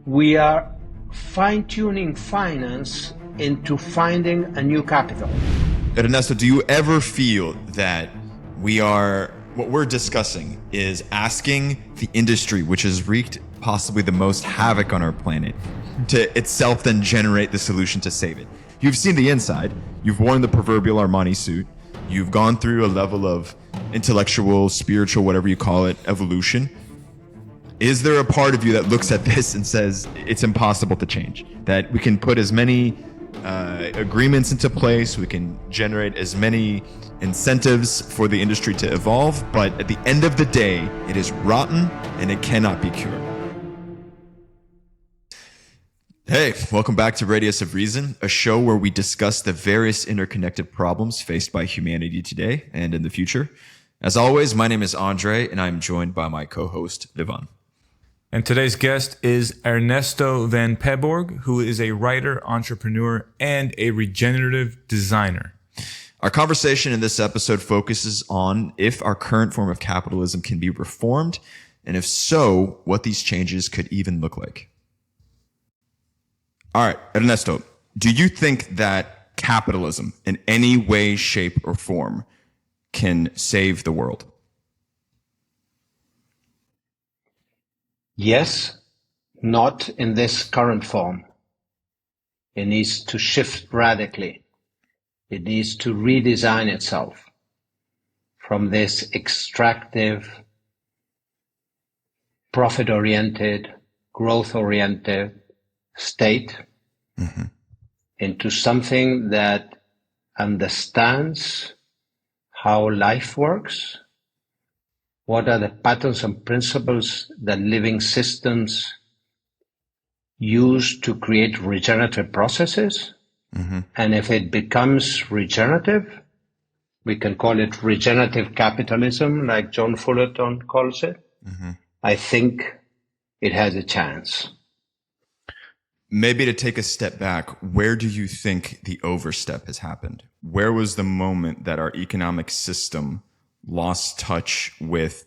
We are fine-tuning finance into finding a new capital. Ernesto, do you ever feel that what we're discussing is asking the industry, which has wreaked possibly the most havoc on our planet, to itself then generate the solution to save it? You've seen the inside. You've worn the proverbial Armani suit. You've gone through a level of intellectual, spiritual, whatever you call it, evolution. Is there a part of you that looks at this and says it's impossible to change? That we can put as many agreements into place, we can generate as many incentives for the industry to evolve, but at the end of the day, it is rotten and it cannot be cured. Hey, welcome back to Radius of Reason, a show where we discuss the various interconnected problems faced by humanity today and in the future. As always, my name is Andre, and I'm joined by my co-host, Livan. And today's guest is Ernesto Van Peborgh, who is a writer, entrepreneur, and a regenerative designer. Our conversation in this episode focuses on if our current form of capitalism can be reformed, and if so, what these changes could even look like. All right, Ernesto, do you think that capitalism in any way, shape, or form can save the world? Yes, not in this current form. It needs to shift radically. It needs to redesign itself from this extractive, profit-oriented, growth-oriented state into something that understands how life works. What are the patterns and principles that living systems use to create regenerative processes? And if it becomes regenerative, we can call it regenerative capitalism, like John Fullerton calls it. I think it has a chance. Maybe to take a step back, where do you think the overstep has happened? Where was the moment that our economic system lost touch with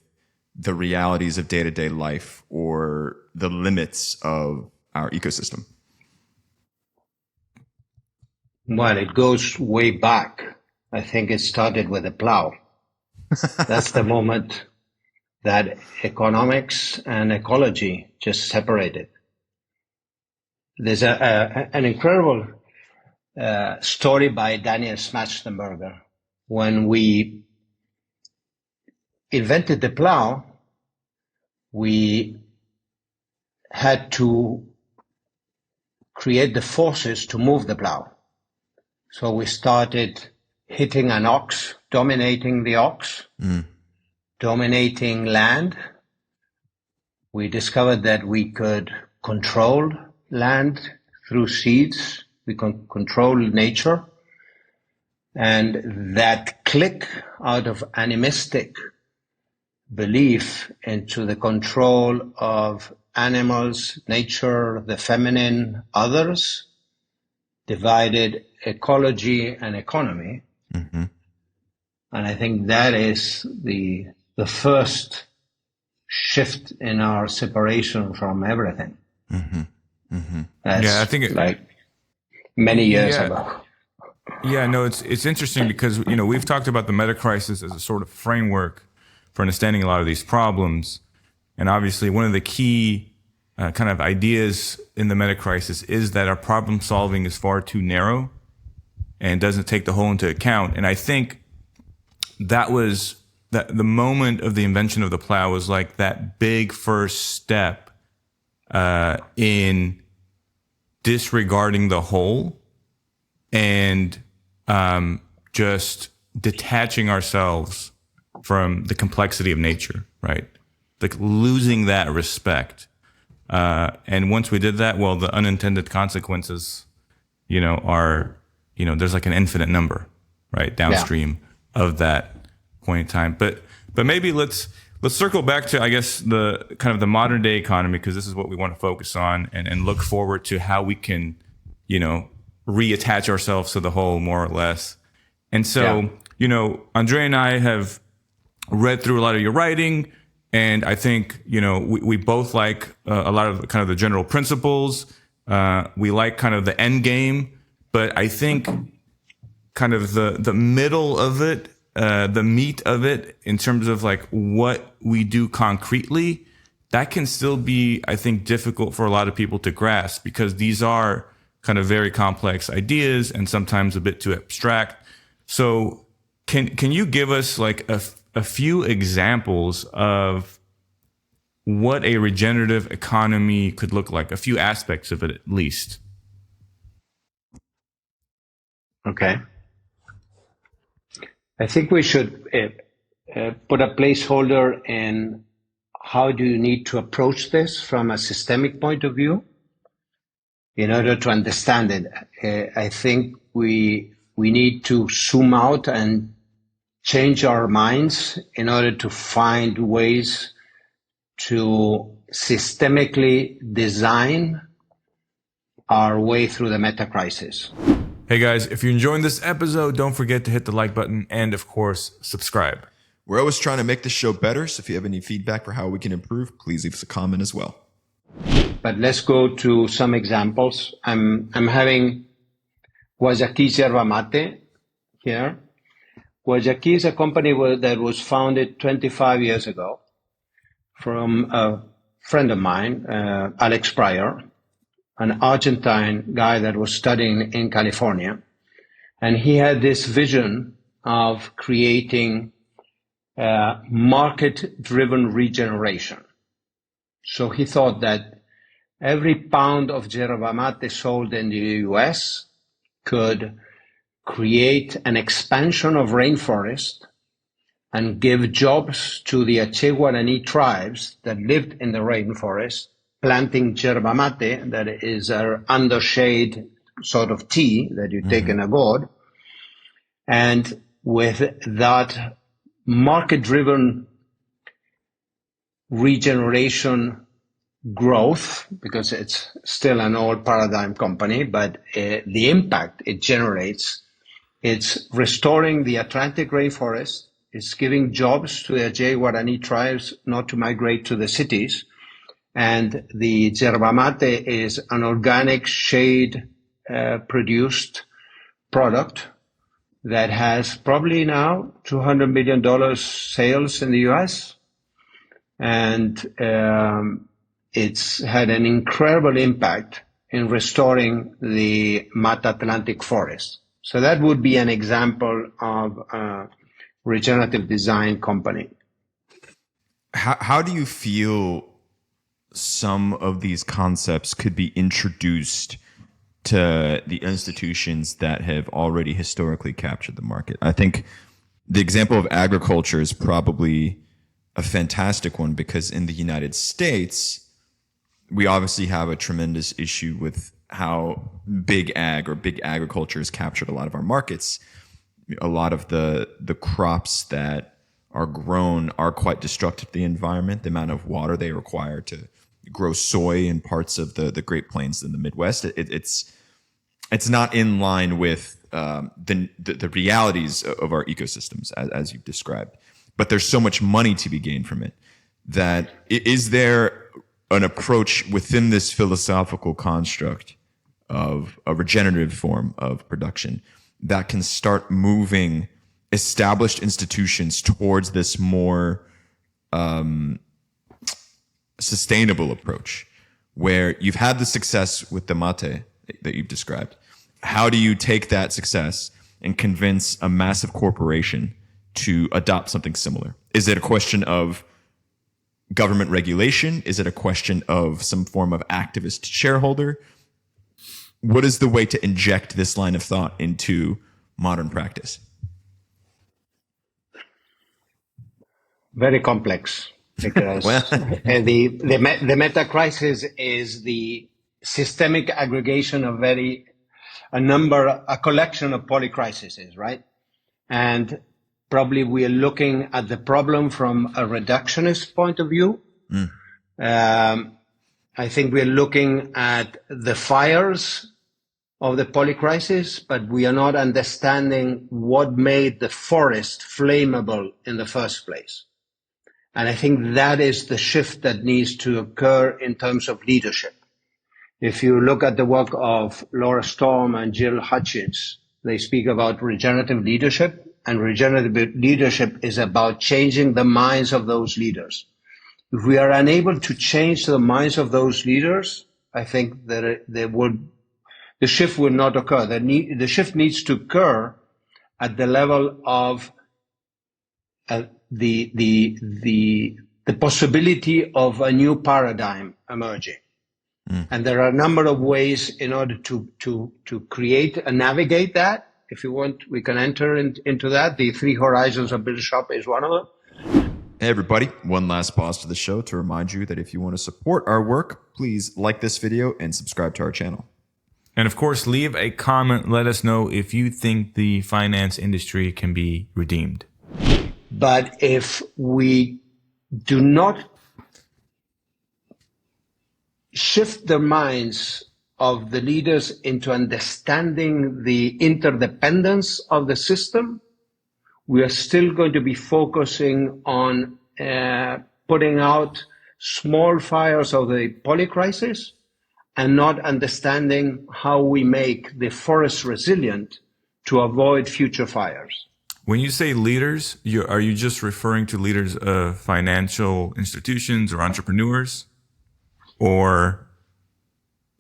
the realities of day-to-day life or the limits of our ecosystem? Well, it goes way back. I think it started with the plow. That's the moment that economics and ecology just separated. There's an incredible story by Daniel Schmachtenberger. When we invented the plow, we had to create the forces to move the plow. So we started hitting an ox, dominating the ox, dominating land. We discovered that we could control land through seeds. We can control nature. And that click out of animistic belief into the control of animals, nature, the feminine, others, divided ecology and economy. And I think that is the first shift in our separation from everything. That's I think like many years ago. Yeah, no, it's interesting because, we've talked about the Metacrisis as a sort of framework for understanding a lot of these problems. And obviously one of the key kind of ideas in the Metacrisis is that our problem solving is far too narrow and doesn't take the whole into account. And I think that the moment of the invention of the plow was like that big first step in disregarding the whole and just detaching ourselves from the complexity of nature, right? Like losing that respect. And once we did that, well, the unintended consequences, are, there's like an infinite number, right? Downstream of that point in time. But maybe let's circle back to, I guess, the kind of the modern day economy, because this is what we want to focus on and look forward to how we can, reattach ourselves to the whole more or less. And so, Andre and I have read through a lot of your writing, And I think, we both like a lot of kind of the general principles. We like kind of the end game, but I think kind of the middle of it, the meat of it in terms of like what we do concretely, that can still be, I think, difficult for a lot of people to grasp because these are kind of very complex ideas and sometimes a bit too abstract. So can you give us like a few examples of what a regenerative economy could look like, a few aspects of it at least? Okay. I think we should put a placeholder in how do you need to approach this from a systemic point of view in order to understand it. I think we need to zoom out and change our minds in order to find ways to systemically design our way through the metacrisis. Hey guys, if you're enjoying this episode, don't forget to hit the like button and, of course, subscribe. We're always trying to make the show better, so if you have any feedback for how we can improve, please leave us a comment as well. But let's go to some examples. I'm having Guayaquil Yerba Mate here. Guayaquil is a company that was founded 25 years ago from a friend of mine, Alex Pryor, an Argentine guy that was studying in California. And he had this vision of creating market-driven regeneration. So he thought that every pound of yerba mate sold in the US could create an expansion of rainforest and give jobs to the Ache Guarani tribes that lived in the rainforest, planting yerba mate, that is an undershade sort of tea that you take in a gourd. And with that market-driven regeneration growth, because it's still an old paradigm company, but the impact it generates, it's restoring the Atlantic rainforest, it's giving jobs to the Ache Guarani tribes not to migrate to the cities, and the yerba mate is an organic shade produced product that has probably now $200 million sales in the US. And it's had an incredible impact in restoring the Mata Atlantic forest. So that would be an example of a regenerative design company. How do you feel some of these concepts could be introduced to the institutions that have already historically captured the market? I think the example of agriculture is probably a fantastic one because in the United States, we obviously have a tremendous issue with how big ag or big agriculture has captured a lot of our markets. A lot of the crops that are grown are quite destructive to the environment. The amount of water they require to grow soy in parts of the Great Plains in the Midwest, it's not in line with the realities of our ecosystems as you've described. But there's so much money to be gained from it that is there an approach within this philosophical construct of a regenerative form of production that can start moving established institutions towards this more sustainable approach where you've had the success with the mate that you've described. How do you take that success and convince a massive corporation to adopt something similar? Is it a question of government regulation? Is it a question of some form of activist shareholder? What is the way to inject this line of thought into modern practice? Very complex because the meta-crisis is the systemic aggregation of a collection of polycrises, right? And probably we are looking at the problem from a reductionist point of view. I think we are looking at the fires of the polycrisis, but we are not understanding what made the forest flammable in the first place. And I think that is the shift that needs to occur in terms of leadership. If you look at the work of Laura Storm and Jill Hutchins, they speak about regenerative leadership, and regenerative leadership is about changing the minds of those leaders. If we are unable to change the minds of those leaders, I think that the shift will not occur. The shift needs to occur at the level of the possibility of a new paradigm emerging. And there are a number of ways in order to create and navigate that. If you want, we can enter into that. The 3 horizons of Build Shop is one of them. Hey everybody, one last pause to the show to remind you that if you want to support our work, please like this video and subscribe to our channel. And of course, leave a comment. Let us know if you think the finance industry can be redeemed. But if we do not shift the minds of the leaders into understanding the interdependence of the system, we are still going to be focusing on putting out small fires of the polycrisis and not understanding how we make the forest resilient to avoid future fires. When you say leaders, are you just referring to leaders of financial institutions or entrepreneurs, or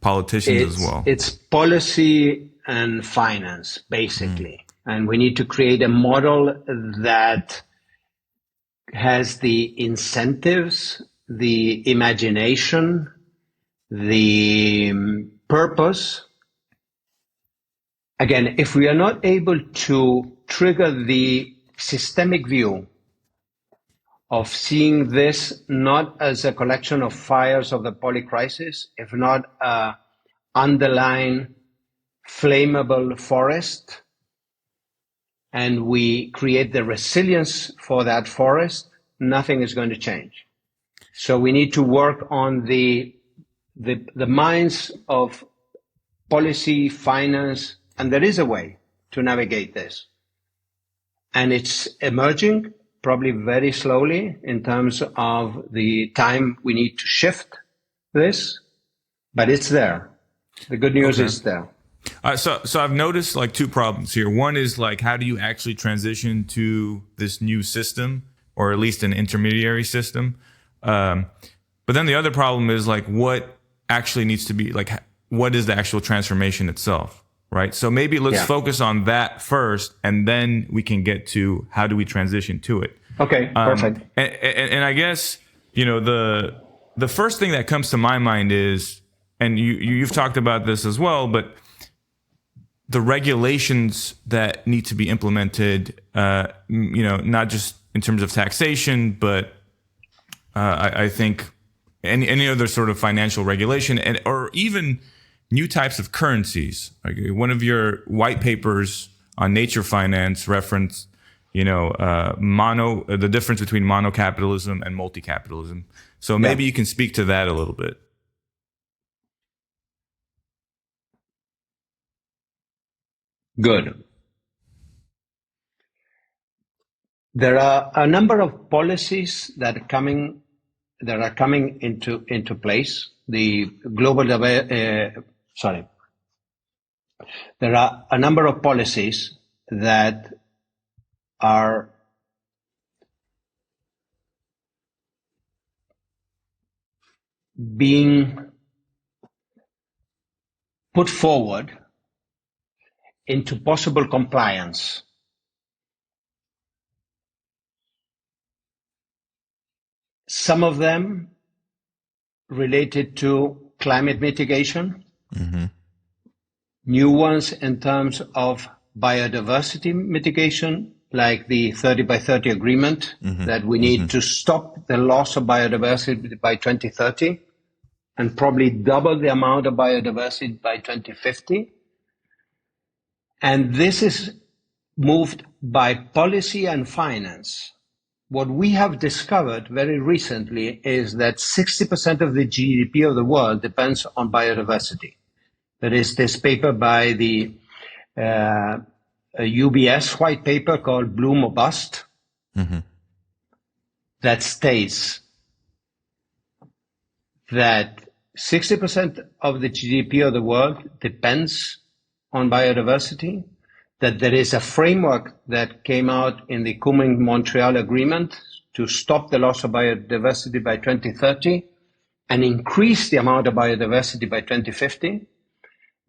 politicians as well? It's policy and finance, basically. And we need to create a model that has the incentives, the imagination, the purpose. Again, if we are not able to trigger the systemic view of seeing this not as a collection of fires of the polycrisis, if not an underlying flammable forest, and we create the resilience for that forest, nothing is going to change. So we need to work on the minds of policy, finance, and there is a way to navigate this. And it's emerging, probably very slowly, in terms of the time we need to shift this, but it's there. The good news is there. So I've noticed like 2 problems here. One is like, how do you actually transition to this new system, or at least an intermediary system? But then the other problem is like, what actually needs to be, like, what is the actual transformation itself, right? So maybe let's focus on that first, and then we can get to how do we transition to it. Okay, perfect. And I guess, you know, the first thing that comes to my mind is, and you've talked about this as well, but the regulations that need to be implemented, you know, not just in terms of taxation, but I think any other sort of financial regulation, or even new types of currencies. Like one of your white papers on nature finance referenced, you know, the difference between monocapitalism and multi-capitalism. So maybe you can speak to that a little bit. Good. There are a number of policies that are coming into place. The global there are a number of policies that are being put forward into possible compliance. Some of them related to climate mitigation, new ones in terms of biodiversity mitigation, like the 30 by 30 agreement, that we need to stop the loss of biodiversity by 2030 and probably double the amount of biodiversity by 2050. And this is moved by policy and finance. What we have discovered very recently is that 60% of the GDP of the world depends on biodiversity. There is this paper by the UBS white paper called Bloom or Bust. that states that 60% of the GDP of the world depends on biodiversity, that there is a framework that came out in the Kunming-Montreal Agreement to stop the loss of biodiversity by 2030 and increase the amount of biodiversity by 2050,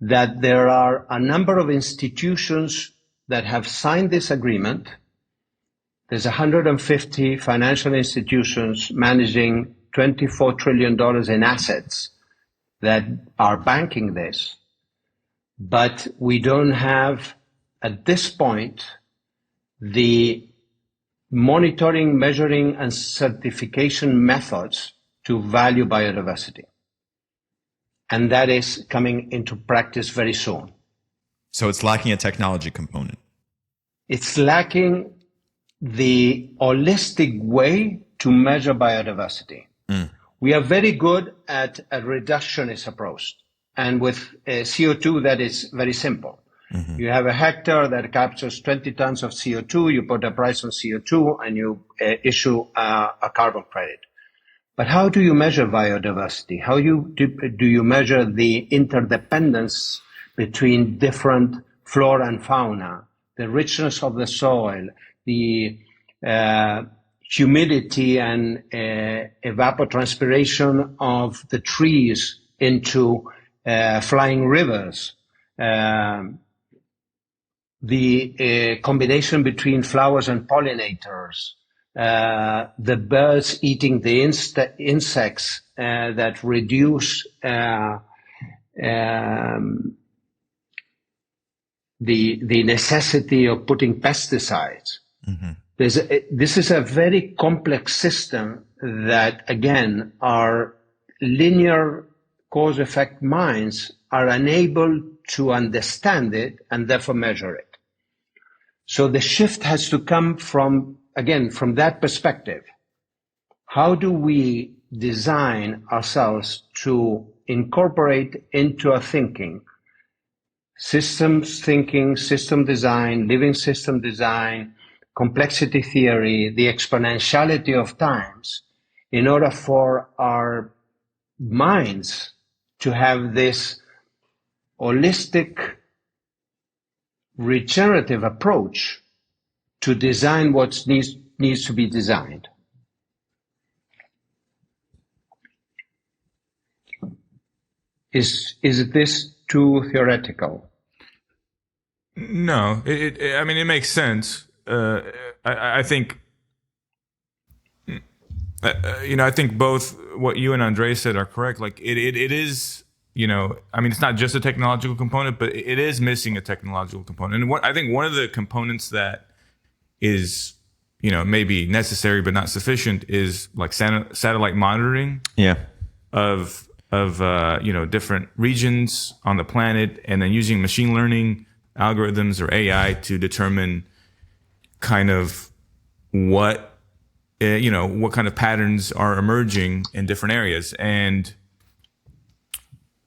that there are a number of institutions that have signed this agreement. There's 150 financial institutions managing $24 trillion in assets that are banking this. But we don't have, at this point, the monitoring, measuring, and certification methods to value biodiversity. And that is coming into practice very soon. So it's lacking a technology component. It's lacking the holistic way to measure biodiversity. We are very good at a reductionist approach. And with CO2, that is very simple. You have a hectare that captures 20 tons of CO2, you put a price on CO2, and you issue a carbon credit. But how do you measure biodiversity? How do you measure the interdependence between different flora and fauna, the richness of the soil, the humidity and evapotranspiration of the trees into flying rivers, the combination between flowers and pollinators, the birds eating the insects that reduce the necessity of putting pesticides. This is a very complex system that, again, our linear cause-effect minds are unable to understand it and therefore measure it. So the shift has to come from, again, from that perspective. How do we design ourselves to incorporate into our thinking systems thinking, system design, living system design, complexity theory, the exponentiality of times, in order for our minds to have this holistic, regenerative approach to design what needs to be designed. Is this too theoretical? No, I mean, it makes sense. I think, I think both what you and Andre said are correct. Like it is, I mean, it's not just a technological component, but it is missing a technological component. And I think one of the components that is, maybe necessary but not sufficient is like satellite monitoring. Yeah. Of different regions on the planet, and then using machine learning algorithms or AI to determine kind of what kind of patterns are emerging in different areas. And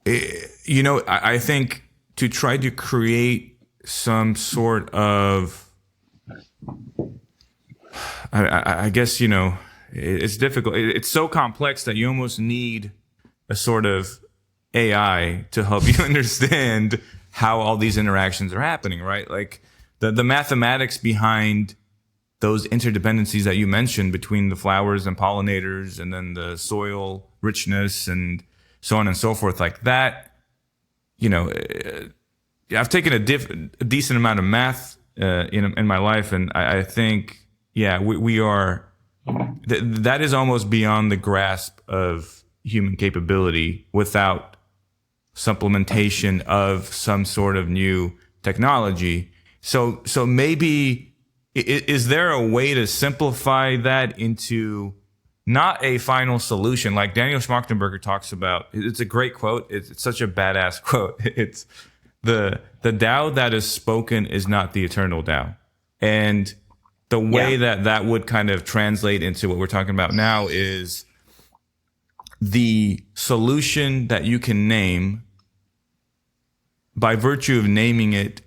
I think to try to create some sort of, I guess, it's difficult. It's so complex that you almost need a sort of AI to help you understand how all these interactions are happening, right? Like the mathematics behind those interdependencies that you mentioned between the flowers and pollinators, and then the soil richness and so on and so forth, like that, I've taken a decent amount of math in my life, and I think, we are, that is almost beyond the grasp of human capability without supplementation of some sort of new technology. So maybe, is there a way to simplify that into not a final solution? Like Daniel Schmachtenberger talks about, it's a great quote. It's such a badass quote. It's the Tao that is spoken is not the eternal Tao. And the way that would kind of translate into what we're talking about now is the solution that you can name, by virtue of naming it,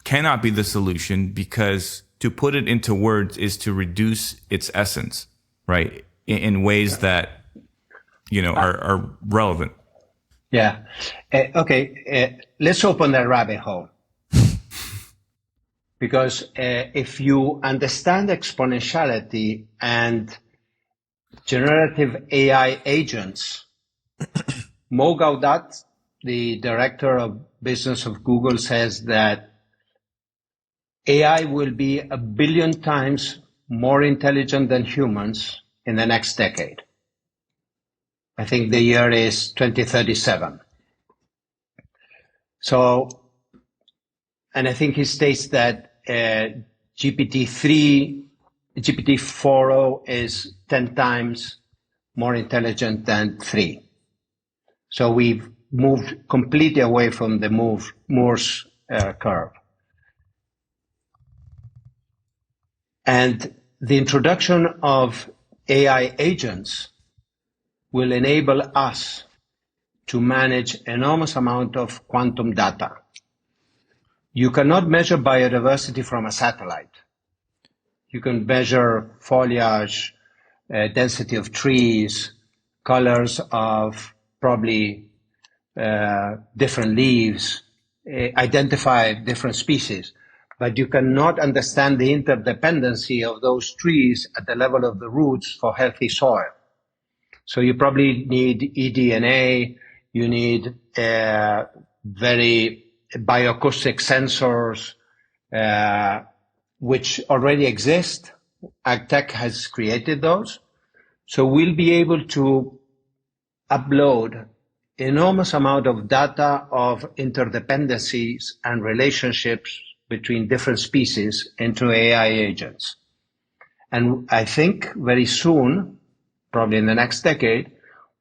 cannot be the solution, because to put it into words is to reduce its essence, right? In ways that, are relevant. Yeah. Okay. Let's open that rabbit hole. Because if you understand exponentiality and generative AI agents, Mo Gaudat, the director of business of Google, says that AI will be 1 billion times more intelligent than humans in the next decade. I think the year is 2037. So, and I think he states that GPT-4o is 10 times more intelligent than 3. So we've moved completely away from the Moore's curve. And the introduction of AI agents will enable us to manage enormous amount of quantum data. You cannot measure biodiversity from a satellite. You can measure foliage, density of trees, colors of probably different leaves, identify different species, but you cannot understand the interdependency of those trees at the level of the roots for healthy soil. So you probably need eDNA, you need very bioacoustic sensors, which already exist. AgTech has created those. So we'll be able to upload enormous amount of data of interdependencies and relationships between different species into AI agents. And I think very soon, probably in the next decade,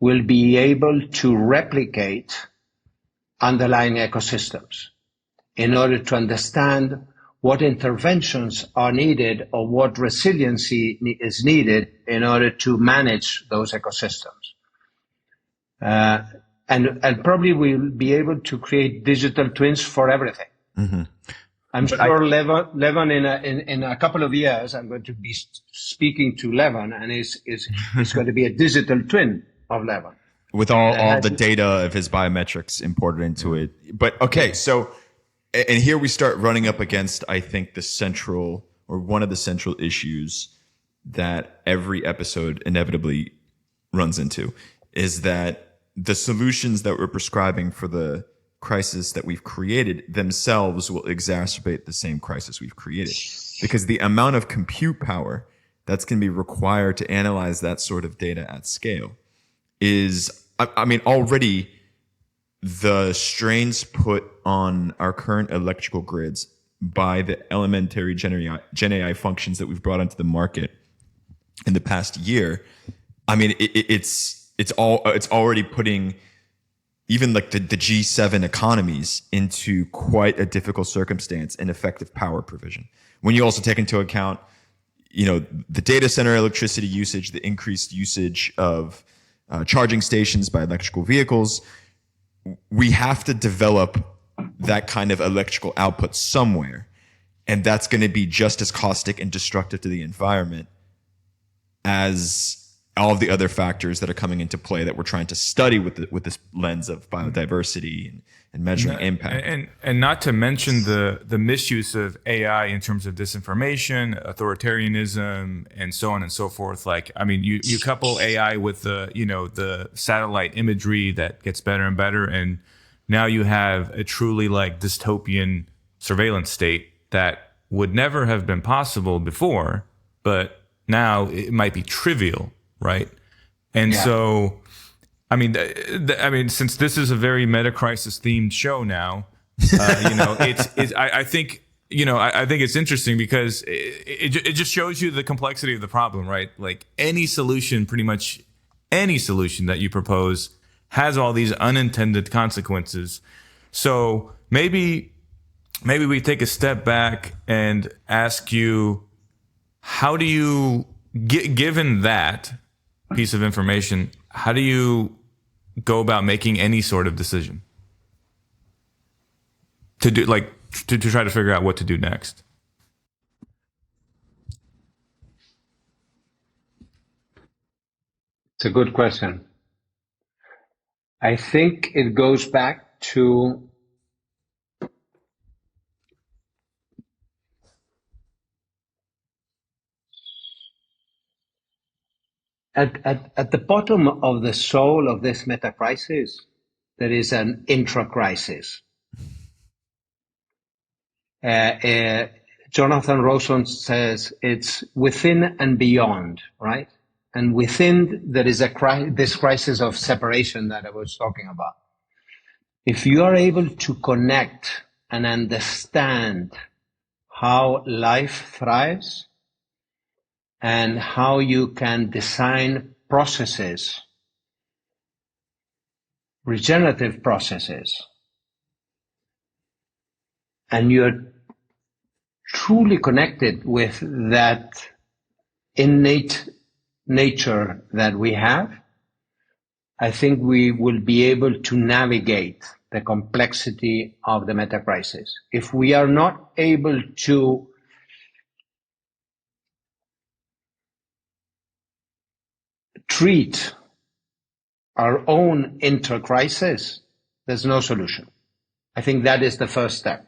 we'll be able to replicate underlying ecosystems in order to understand what interventions are needed or what resiliency is needed in order to manage those ecosystems. And probably we'll be able to create digital twins for everything. Mm-hmm. I'm sure Levon in a couple of years, I'm going to be speaking to Levon, and it's going to be a digital twin of Levon. With all the data of his biometrics imported into it. But okay, so, and here we start running up against, I think, the central, or one of the central issues that every episode inevitably runs into, is that the solutions that we're prescribing for the crisis that we've created themselves will exacerbate the same crisis we've created. Because the amount of compute power that's going to be required to analyze that sort of data at scale is, I mean, already the strains put on our current electrical grids by the elementary Gen AI functions that we've brought onto the market in the past year. I mean, it's already putting even like the G7 economies into quite a difficult circumstance in effective power provision. When you also take into account, the data center electricity usage, the increased usage of charging stations by electrical vehicles, we have to develop that kind of electrical output somewhere. And that's going to be just as caustic and destructive to the environment as all of the other factors that are coming into play that we're trying to study with this lens of biodiversity and measuring impact. And not to mention the misuse of AI in terms of disinformation, authoritarianism, and so on and so forth. Like, I mean, you couple AI with the satellite imagery that gets better and better, and now you have a truly like dystopian surveillance state that would never have been possible before, but now it might be trivial. Right. And so, I mean, since this is a very Metacrisis themed show now, I think it's interesting because it just shows you the complexity of the problem, right? Like pretty much any solution that you propose has all these unintended consequences. So maybe we take a step back and ask you, how do you, given that piece of information, how do you go about making any sort of decision to try to figure out what to do next? It's a good question. I think it goes back to at the bottom of the soul of this metacrisis, there is an intracrisis. Jonathan Rowson says it's within and beyond, right? And within there is this crisis of separation that I was talking about. If you are able to connect and understand how life thrives and how you can design processes, regenerative processes, and you're truly connected with that innate nature that we have, I think we will be able to navigate the complexity of the metacrisis. If we are not able to treat our own intercrisis, there's no solution. I think that is the first step.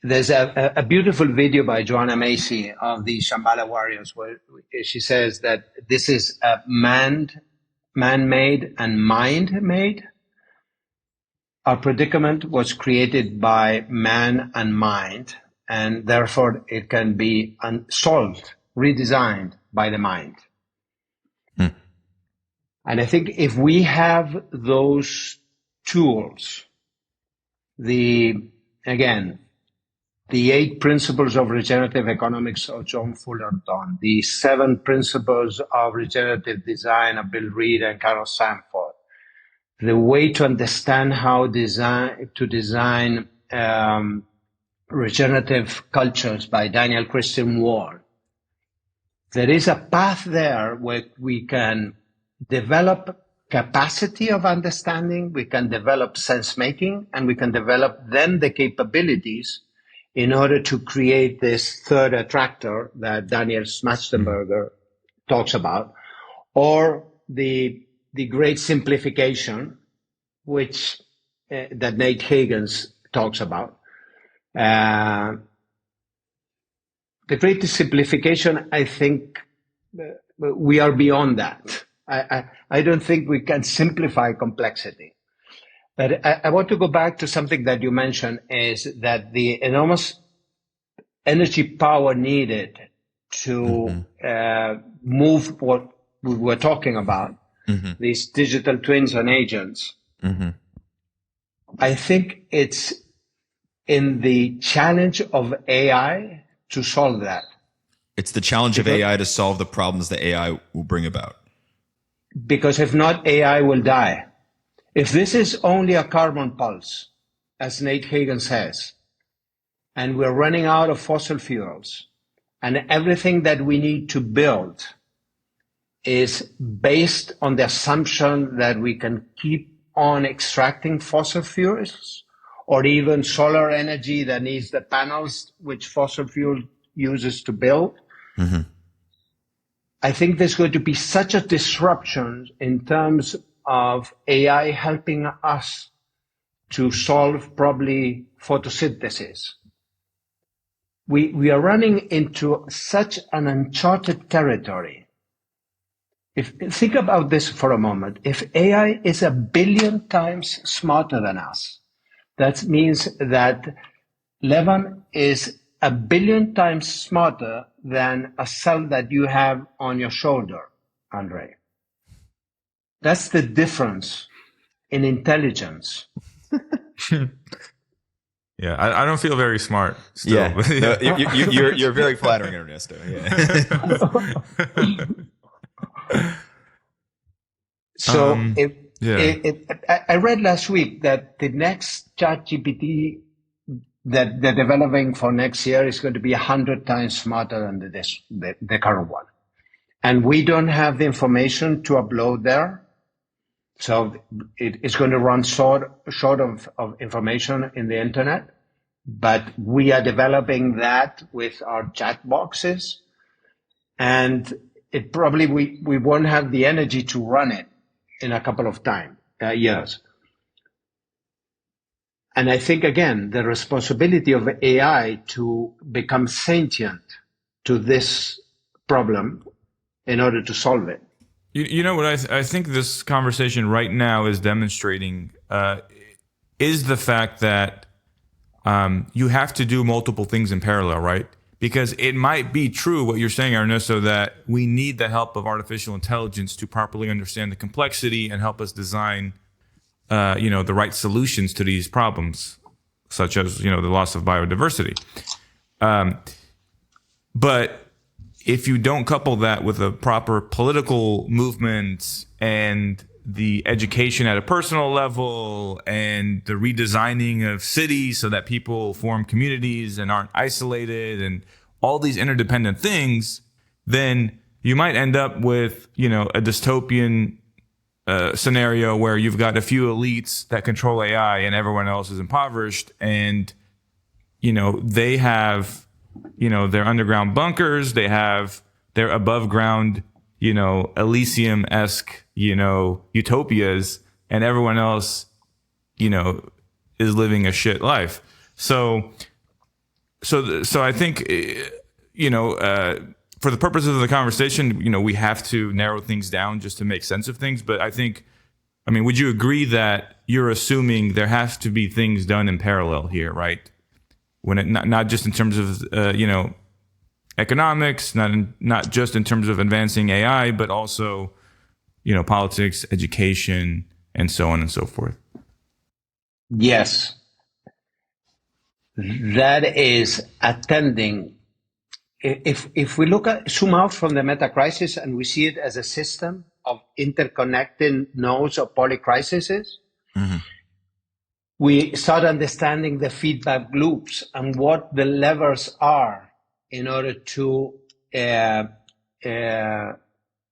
There's a beautiful video by Joanna Macy of the Shambhala Warriors where she says that this is a man-made and mind-made. Our predicament was created by man and mind, and therefore it can be solved, redesigned by the mind. And I think if we have those tools, the 8 principles of regenerative economics of John Fullerton, the 7 principles of regenerative design of Bill Reed and Carol Sanford, the way to understand how to design regenerative cultures by Daniel Christian Ward. There is a path there where we can develop capacity of understanding, we can develop sense-making, and we can develop then the capabilities in order to create this third attractor that Daniel Schmachtenberger talks about, or the great simplification, which that Nate Hagens talks about. The great simplification, I think we are beyond that. I don't think we can simplify complexity. But I want to go back to something that you mentioned, is that the enormous energy power needed to move what we were talking about, these digital twins and agents. I think it's in the challenge of AI to solve that. It's the challenge of AI to solve the problems that AI will bring about. Because if not, AI will die. If this is only a carbon pulse, as Nate Hagen says, and we're running out of fossil fuels, and everything that we need to build is based on the assumption that we can keep on extracting fossil fuels, or even solar energy that needs the panels which fossil fuel uses to build, I think there's going to be such a disruption in terms of AI helping us to solve probably photosynthesis. We are running into such an uncharted territory. Think about this for a moment. If AI is 1 billion times smarter than us, that means that Levan is 1 billion times smarter than a cell that you have on your shoulder, Andre. That's the difference in intelligence. Yeah, I don't feel very smart still. Yeah, no, you're very flattering, Ernesto. Yeah. So I read last week that the next ChatGPT that they're developing for next year is going to be 100 times smarter than the current one. And we don't have the information to upload there. So it's going to run short of information in the internet. But we are developing that with our chat boxes. And it probably we won't have the energy to run it in a couple of years. And I think, again, the responsibility of AI to become sentient to this problem in order to solve it. You know what I think this conversation right now is demonstrating is the fact that you have to do multiple things in parallel, right? Because it might be true what you're saying, Ernesto, that we need the help of artificial intelligence to properly understand the complexity and help us design, the right solutions to these problems, such as, the loss of biodiversity. But if you don't couple that with a proper political movement and the education at a personal level and the redesigning of cities so that people form communities and aren't isolated and all these interdependent things, then you might end up with, a dystopian scenario where you've got a few elites that control AI and everyone else is impoverished. And, they have, their underground bunkers, they have their above ground, Elysium-esque, utopias, and everyone else, is living a shit life. So I think, for the purposes of the conversation, we have to narrow things down just to make sense of things. But would you agree that you're assuming there has to be things done in parallel here, right? When it not just in terms of, economics, not just in terms of advancing AI, but also, politics, education, and so on and so forth. Yes. That is attending. If we zoom out from the Metacrisis and we see it as a system of interconnected nodes of polycrises, we start understanding the feedback loops and what the levers are in order to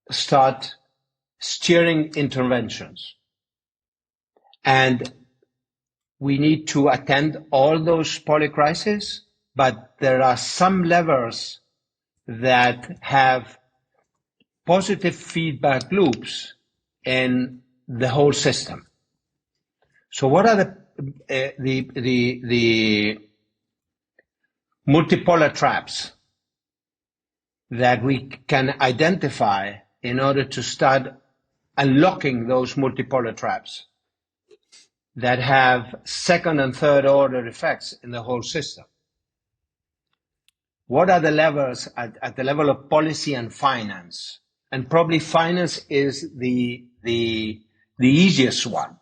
start steering interventions. And we need to attend all those polycrises, but there are some levers that have positive feedback loops in the whole system. So what are the multipolar traps that we can identify in order to start unlocking those multipolar traps that have second and third order effects in the whole system? What are the levers at the level of policy and finance? And probably finance is the easiest one.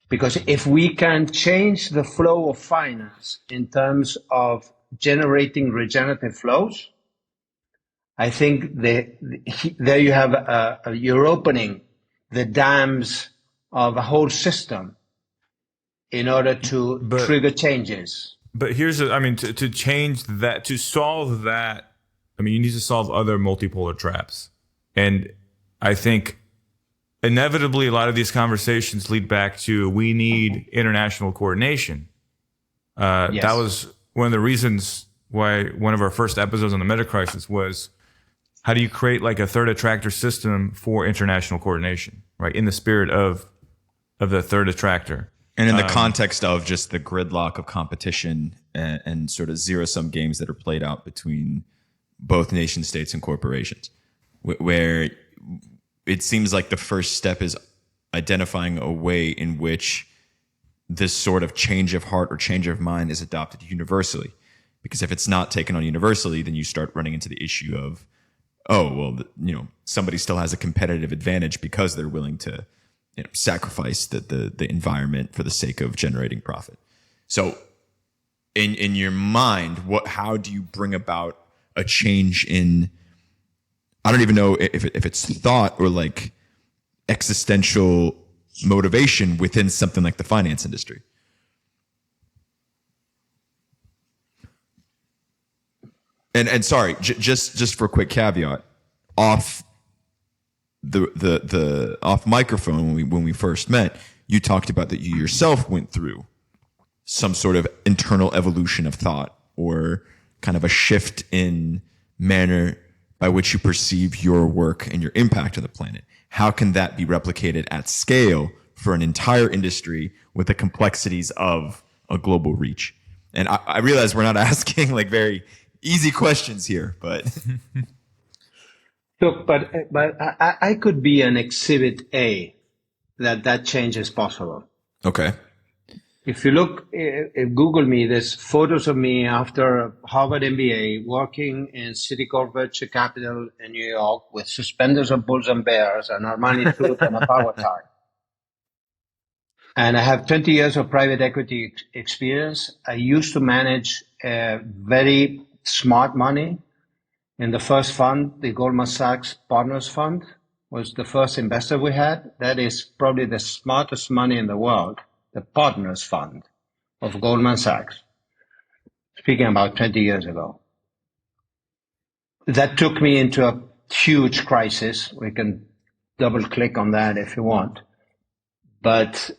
Because if we can change the flow of finance in terms of generating regenerative flows, I think there you have you're opening the dams of a whole system in order to trigger changes. But here's, to change that, to solve that, you need to solve other multipolar traps. And I think inevitably a lot of these conversations lead back to we need international coordination. Yes. That was one of the reasons why one of our first episodes on the Metacrisis was how do you create like a third attractor system for international coordination, right? In the spirit of the third attractor. And in the context of just the gridlock of competition and sort of zero-sum games that are played out between both nation states and corporations, where it seems like the first step is identifying a way in which this sort of change of heart or change of mind is adopted universally. Because if it's not taken on universally, then you start running into the issue of, somebody still has a competitive advantage because they're willing to sacrifice the environment for the sake of generating profit. So in your mind, how do you bring about a change in, I don't even know if it's thought or like existential motivation within something like the finance industry? And sorry, just for a quick caveat, off the off microphone when we first met, you talked about that you yourself went through some sort of internal evolution of thought or kind of a shift in manner by which you perceive your work and your impact on the planet. How can that be replicated at scale for an entire industry with the complexities of a global reach? And I realize we're not asking like very easy questions here, but Look, but I could be an exhibit A that change is possible. okay. If you look, Google me, there's photos of me after a Harvard MBA working in Citicorp Venture Capital in New York with suspenders of bulls and bears, an Armani suit, and a power tie. And I have 20 years of private equity experience. I used to manage very smart money. In the first fund, the Goldman Sachs Partners Fund was the first investor we had. That is probably the smartest money in the world, the Partners Fund of Goldman Sachs, speaking about 20 years ago. That took me into a huge crisis. We can double click on that if you want. But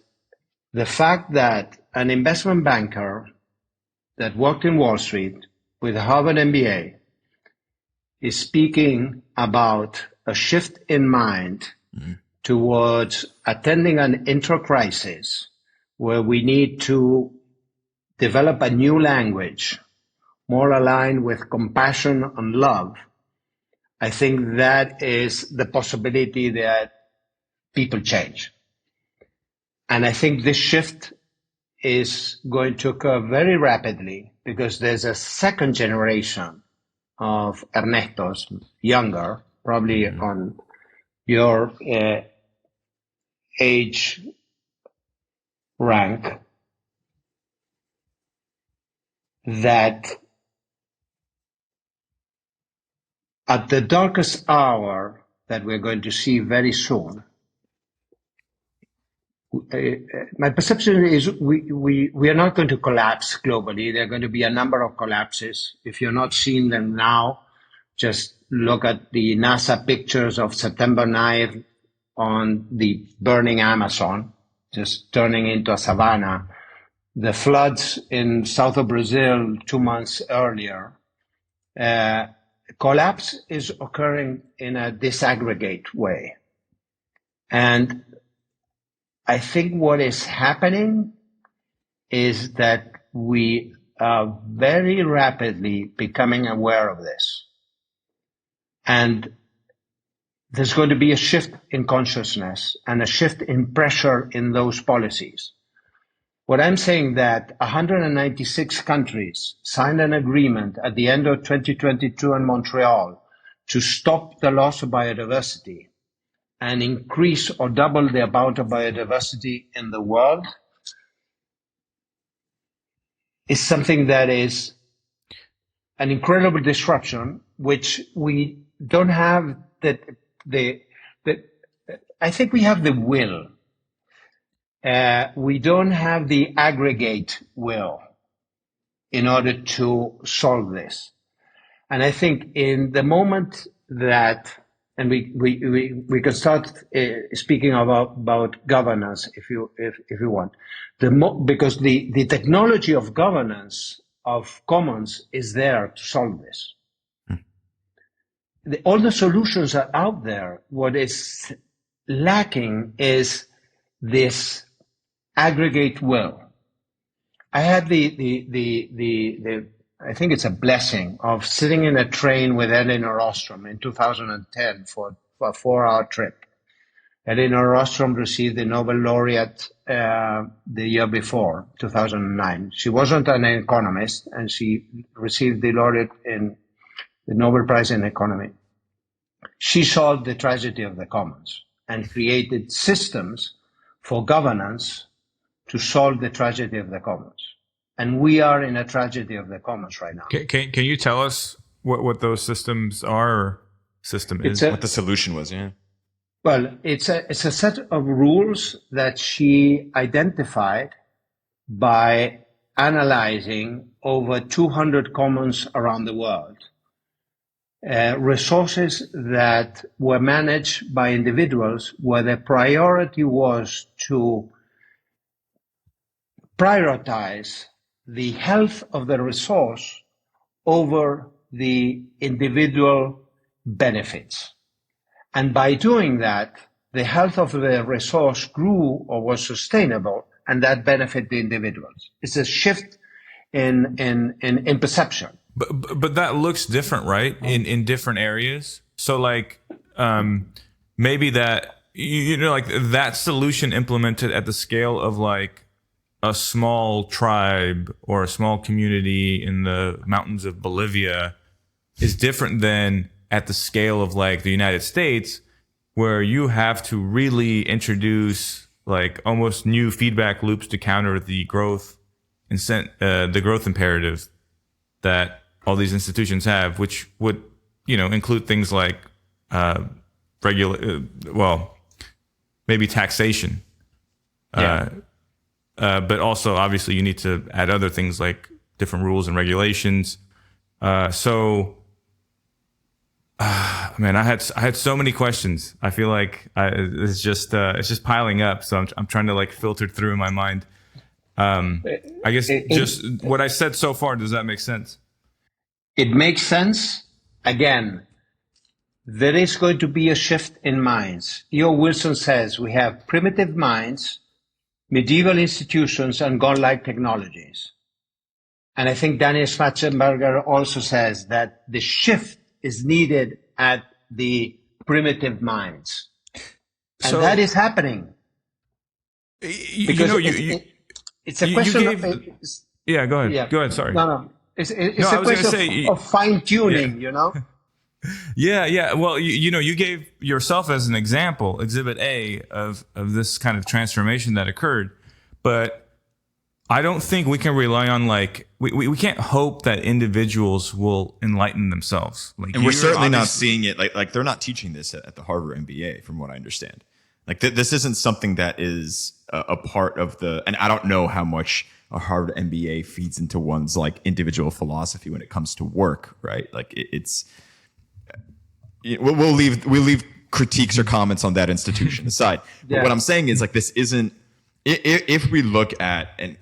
the fact that an investment banker that worked in Wall Street with a Harvard MBA is speaking about a shift in mind towards attending an inter-crisis where we need to develop a new language more aligned with compassion and love, I think that is the possibility that people change. And I think this shift is going to occur very rapidly because there's a second generation of Ernestos, younger, probably on your age rank, that at the darkest hour that we're going to see very soon, my perception is we are not going to collapse globally. There are going to be a number of collapses. If you're not seeing them now, just look at the NASA pictures of September 9th on the burning Amazon, just turning into a savanna. The floods in south of Brazil 2 months earlier. Collapse is occurring in a disaggregate way. And I think what is happening is that we are very rapidly becoming aware of this. And there's going to be a shift in consciousness and a shift in pressure in those policies. What I'm saying that 196 countries signed an agreement at the end of 2022 in Montreal to stop the loss of biodiversity and increase or double the amount of biodiversity in the world is something that is an incredible disruption, which we don't have I think we have the will. We don't have the aggregate will in order to solve this. And I think in the moment that, and we can start speaking about governance if you want, because the technology of governance of commons is there to solve this. All the solutions are out there. What is lacking is this aggregate will. I had I think it's a blessing of sitting in a train with Elinor Ostrom in 2010 for a 4-hour trip. Elinor Ostrom received the Nobel laureate the year before, 2009. She wasn't an economist, and she received the laureate in the Nobel Prize in Economy. She solved the tragedy of the commons and created systems for governance to solve the tragedy of the commons. And we are in a tragedy of the commons right now. Can you tell us what those systems are, or system is? What the solution was, yeah. Well, it's a set of rules that she identified by analyzing over 200 commons around the world. Resources that were managed by individuals where the priority was to prioritize the health of the resource over the individual benefits. And by doing that, the health of the resource grew or was sustainable, and that benefited the individuals. It's a shift in perception. But that looks different, right? In different areas. So like maybe that like that solution implemented at the scale of like a small tribe or a small community in the mountains of Bolivia is different than at the scale of like the United States, where you have to really introduce like almost new feedback loops to counter the growth imperative that all these institutions have, which would, include things like maybe taxation. But also obviously you need to add other things like different rules and regulations. Man, I had so many questions. I feel like it's just piling up. So I'm trying to like filter through in my mind. I guess just what I said so far, does that make sense? It makes sense. Again, there is going to be a shift in minds. E.O. Wilson says we have primitive minds, medieval institutions, and godlike technologies. And I think Daniel Schmachtenberger also says that the shift is needed at the primitive minds. And that is happening. Because it's a question of... Yeah, go ahead. Yeah. Go ahead, sorry. No. It's a question of fine-tuning, Yeah. Well, you gave yourself as an example, Exhibit A of this kind of transformation that occurred. But I don't think we can rely on we can't hope that individuals will enlighten themselves. And we're certainly not seeing it like they're not teaching this at the Harvard MBA, from what I understand. Like this isn't something that is a part of and I don't know how much a Harvard MBA feeds into one's like individual philosophy when it comes to work, right? Like we'll leave critiques or comments on that institution aside. But what I'm saying is like this isn't. If we look at, and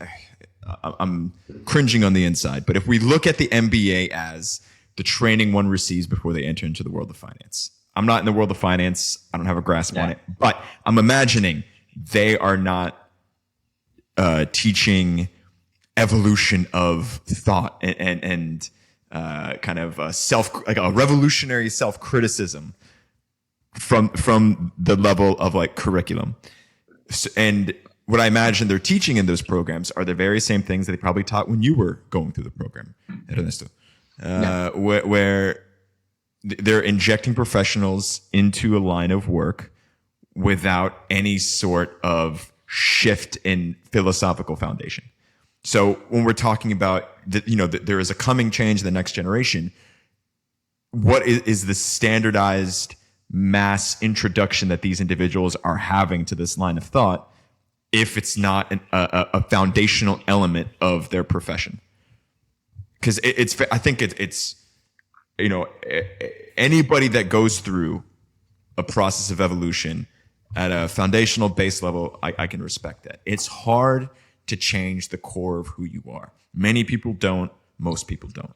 I'm cringing on the inside, but if we look at the MBA as the training one receives before they enter into the world of finance, I'm not in the world of finance. I don't have a grasp on it, but I'm imagining they are not teaching evolution of thought and kind of like a revolutionary self-criticism from the level of like curriculum. And what I imagine they're teaching in those programs are the very same things that they probably taught when you were going through the program, Ernesto, where they're injecting professionals into a line of work without any sort of shift in philosophical foundation. So when we're talking about that there is a coming change in the next generation, what is the standardized mass introduction that these individuals are having to this line of thought if it's not a foundational element of their profession? Because I think it's anybody that goes through a process of evolution at a foundational base level, I can respect that. It's hard to change the core of who you are. Many people don't, most people don't.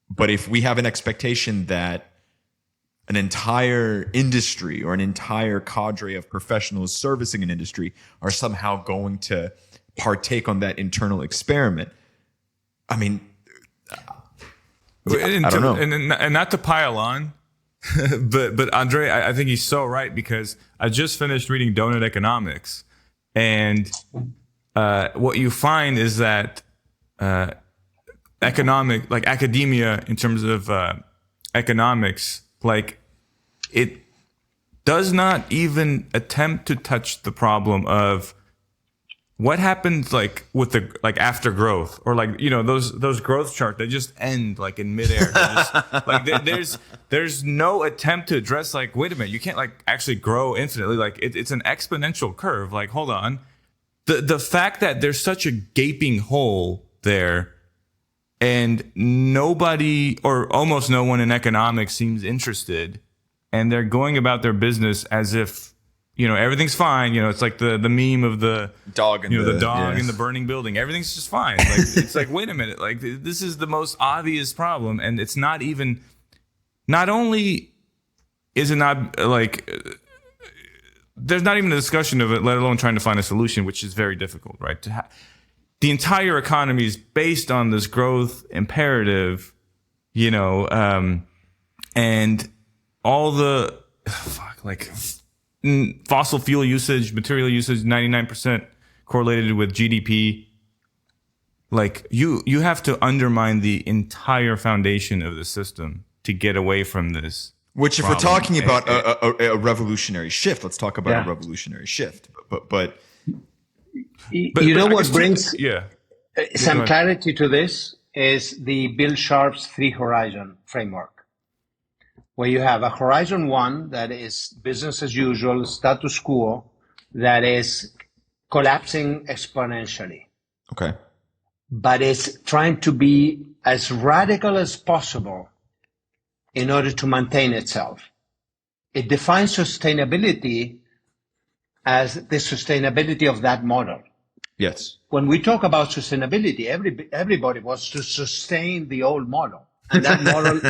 But if we have an expectation that an entire industry or an entire cadre of professionals servicing an industry are somehow going to partake on that internal experiment, I mean, I don't know. And not to pile on, but Andre, I think he's so right, because I just finished reading Donut Economics, and what you find is that academia in terms of economics, like it does not even attempt to touch the problem of what happens like with the after growth, or those growth charts that just end like in midair. There's no attempt to address wait a minute, you can't actually grow infinitely. It's an exponential curve. Hold on. The fact that there's such a gaping hole there, and nobody or almost no one in economics seems interested, and they're going about their business as if everything's fine. It's like the meme of the dog and the dog in the burning building. Everything's just fine. It's wait a minute, this is the most obvious problem, and it's not even not only is it not like there's not even a discussion of it, let alone trying to find a solution, which is very difficult, right? The entire economy is based on this growth imperative, and all the fossil fuel usage, material usage, 99% correlated with GDP. Like you have to undermine the entire foundation of the system to get away from this. Which, if we're talking about a revolutionary shift, let's talk about a revolutionary shift. But you know what brings yeah. some clarity to this is the Bill Sharp's 3 horizon framework, where you have a horizon 1 that is business as usual, status quo, that is collapsing exponentially. Okay. But it's trying to be as radical as possible in order to maintain itself. It defines sustainability as the sustainability of that model. Yes. When we talk about sustainability, everybody wants to sustain the old model. And that model,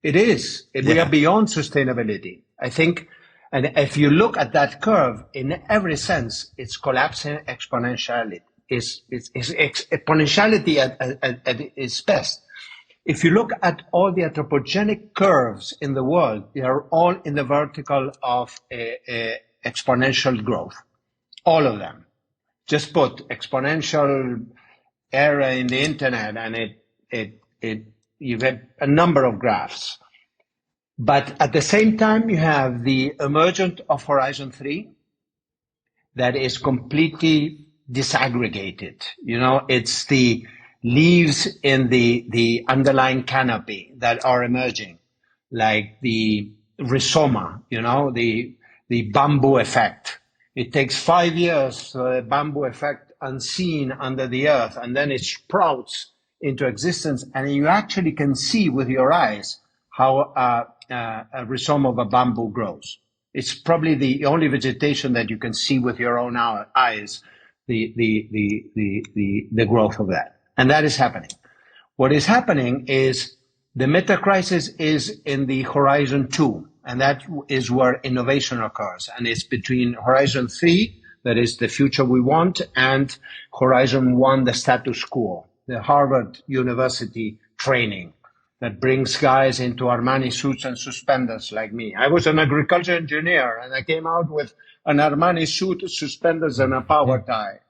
we are beyond sustainability. I think, and if you look at that curve, in every sense, it's collapsing exponentially. It's exponentiality at its best. If you look at all the anthropogenic curves in the world, they are all in the vertical of exponential growth. All of them. Just put exponential era in the internet and you get a number of graphs. But at the same time, you have the emergence of Horizon 3 that is completely disaggregated. It's the leaves in the underlying canopy that are emerging, like the rhizoma, the bamboo effect. It takes 5 years for the bamboo effect unseen under the earth, and then it sprouts into existence, and you actually can see with your eyes how a rhizome of a bamboo grows. It's probably the only vegetation that you can see with your own eyes, the growth of that. And that is happening. What is happening is the Metacrisis is in the Horizon 2, and that is where innovation occurs. And it's between Horizon 3, that is the future we want, and Horizon 1, the status quo, the Harvard University training that brings guys into Armani suits and suspenders like me. I was an agriculture engineer, and I came out with an Armani suit, suspenders, and a power tie.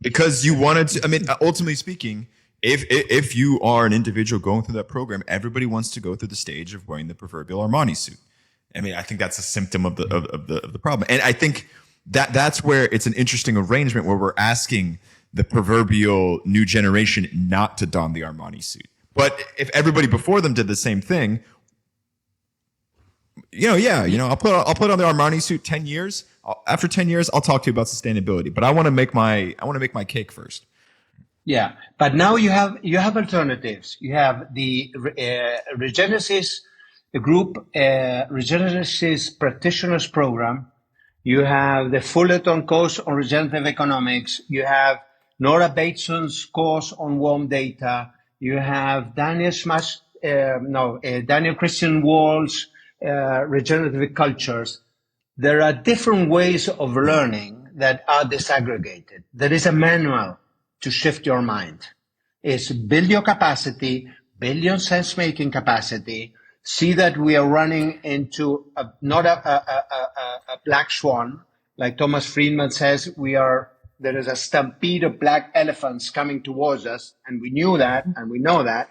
Because you wanted to. I mean, ultimately speaking, if you are an individual going through that program, everybody wants to go through the stage of wearing the proverbial Armani suit. I mean, I think that's a symptom of the problem, and I think that's where it's an interesting arrangement where we're asking the proverbial new generation not to don the Armani suit. But if everybody before them did the same thing, I'll put on the Armani suit 10 years. After 10 years, I'll talk to you about sustainability. But I want to make my cake first. Yeah, but now you have alternatives. You have the Regenerative group, Regenerative Practitioners Program. You have the Fullerton course on regenerative economics. You have Nora Bateson's course on warm data. You have Daniel Christian Wall's regenerative cultures. There are different ways of learning that are disaggregated. There is a manual to shift your mind. It's build your capacity, build your sense-making capacity, see that we are running into not a black swan, like Thomas Friedman says, there is a stampede of black elephants coming towards us, and we knew that, and we know that.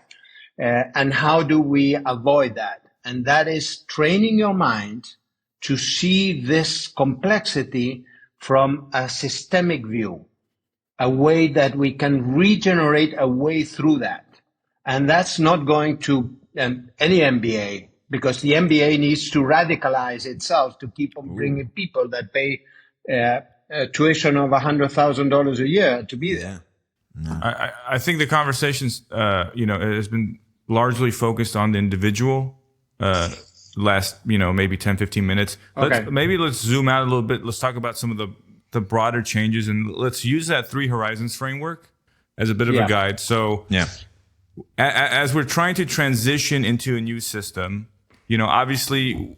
And how do we avoid that? And that is training your mind to see this complexity from a systemic view, a way that we can regenerate a way through that. And that's not going to any MBA, because the MBA needs to radicalize itself to keep on bringing people that pay a tuition of $100,000 a year to be there. No. I think the conversations, has been largely focused on the individual. Last, maybe 10, 15 minutes. Let's zoom out a little bit. Let's talk about some of the broader changes, and let's use that 3 horizons framework as a bit of a guide. So, as we're trying to transition into a new system, obviously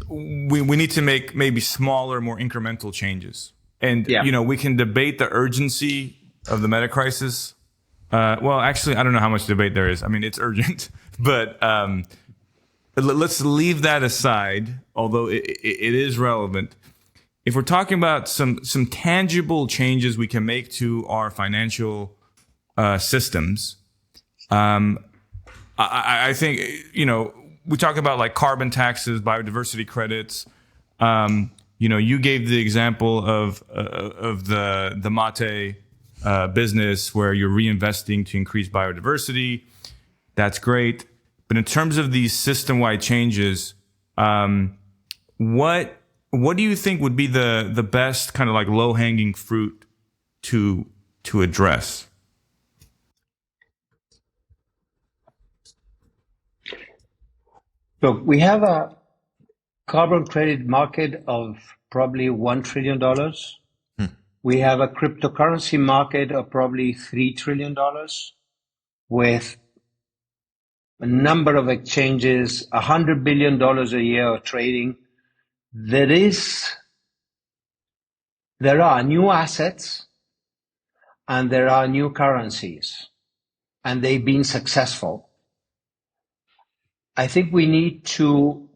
we need to make maybe smaller, more incremental changes. And, we can debate the urgency of the Metacrisis. Well, actually, I don't know how much debate there is. I mean, it's urgent, but let's leave that aside, although it is relevant. If we're talking about some tangible changes we can make to our financial systems, I think, we talk about like carbon taxes, biodiversity credits. You gave the example of the mate business where you're reinvesting to increase biodiversity. That's great. But in terms of these system-wide changes, what do you think would be the best kind of like low-hanging fruit to address? Look, we have a carbon credit market of probably $1 trillion. We have a cryptocurrency market of probably $3 trillion with a number of exchanges, $100 billion a year of trading. There are new assets and there are new currencies, and they've been successful. I think we need to,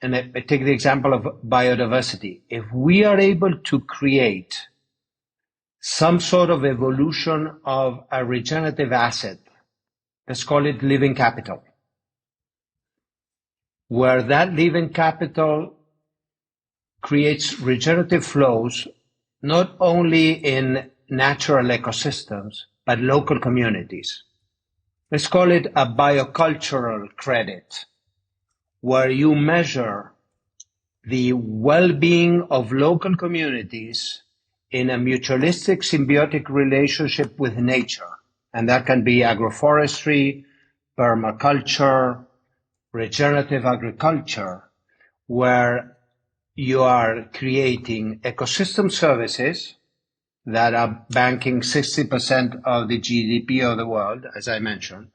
and I take the example of biodiversity. If we are able to create some sort of evolution of a regenerative asset, let's call it living capital, where that living capital creates regenerative flows, not only in natural ecosystems, but local communities. Let's call it a biocultural credit, where you measure the well-being of local communities in a mutualistic symbiotic relationship with nature. And that can be agroforestry, permaculture, regenerative agriculture, where you are creating ecosystem services that are banking 60% of the GDP of the world, as I mentioned,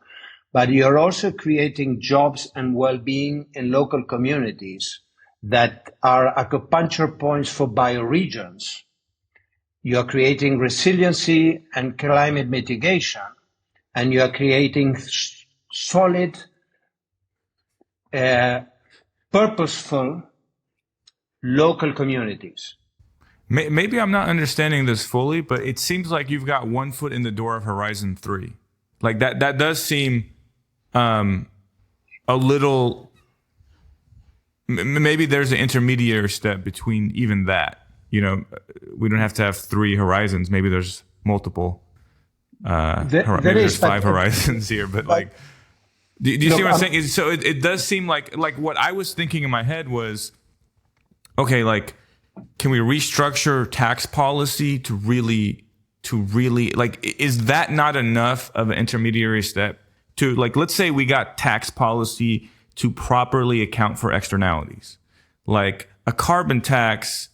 but you're also creating jobs and well-being in local communities that are acupuncture points for bioregions. You're creating resiliency and climate mitigation, and you're creating solid, purposeful local communities. Maybe I'm not understanding this fully, but it seems like you've got one foot in the door of Horizon 3. Like that does seem a little, maybe there's an intermediary step between even that. We don't have to have 3 horizons. Maybe there's multiple. There's 5 horizons here, but like, do you see what I'm saying? So it does seem like what I was thinking in my head was, okay, like, can we restructure tax policy to really like, is that not enough of an intermediary step to, like, let's say we got tax policy to properly account for externalities, like a carbon tax,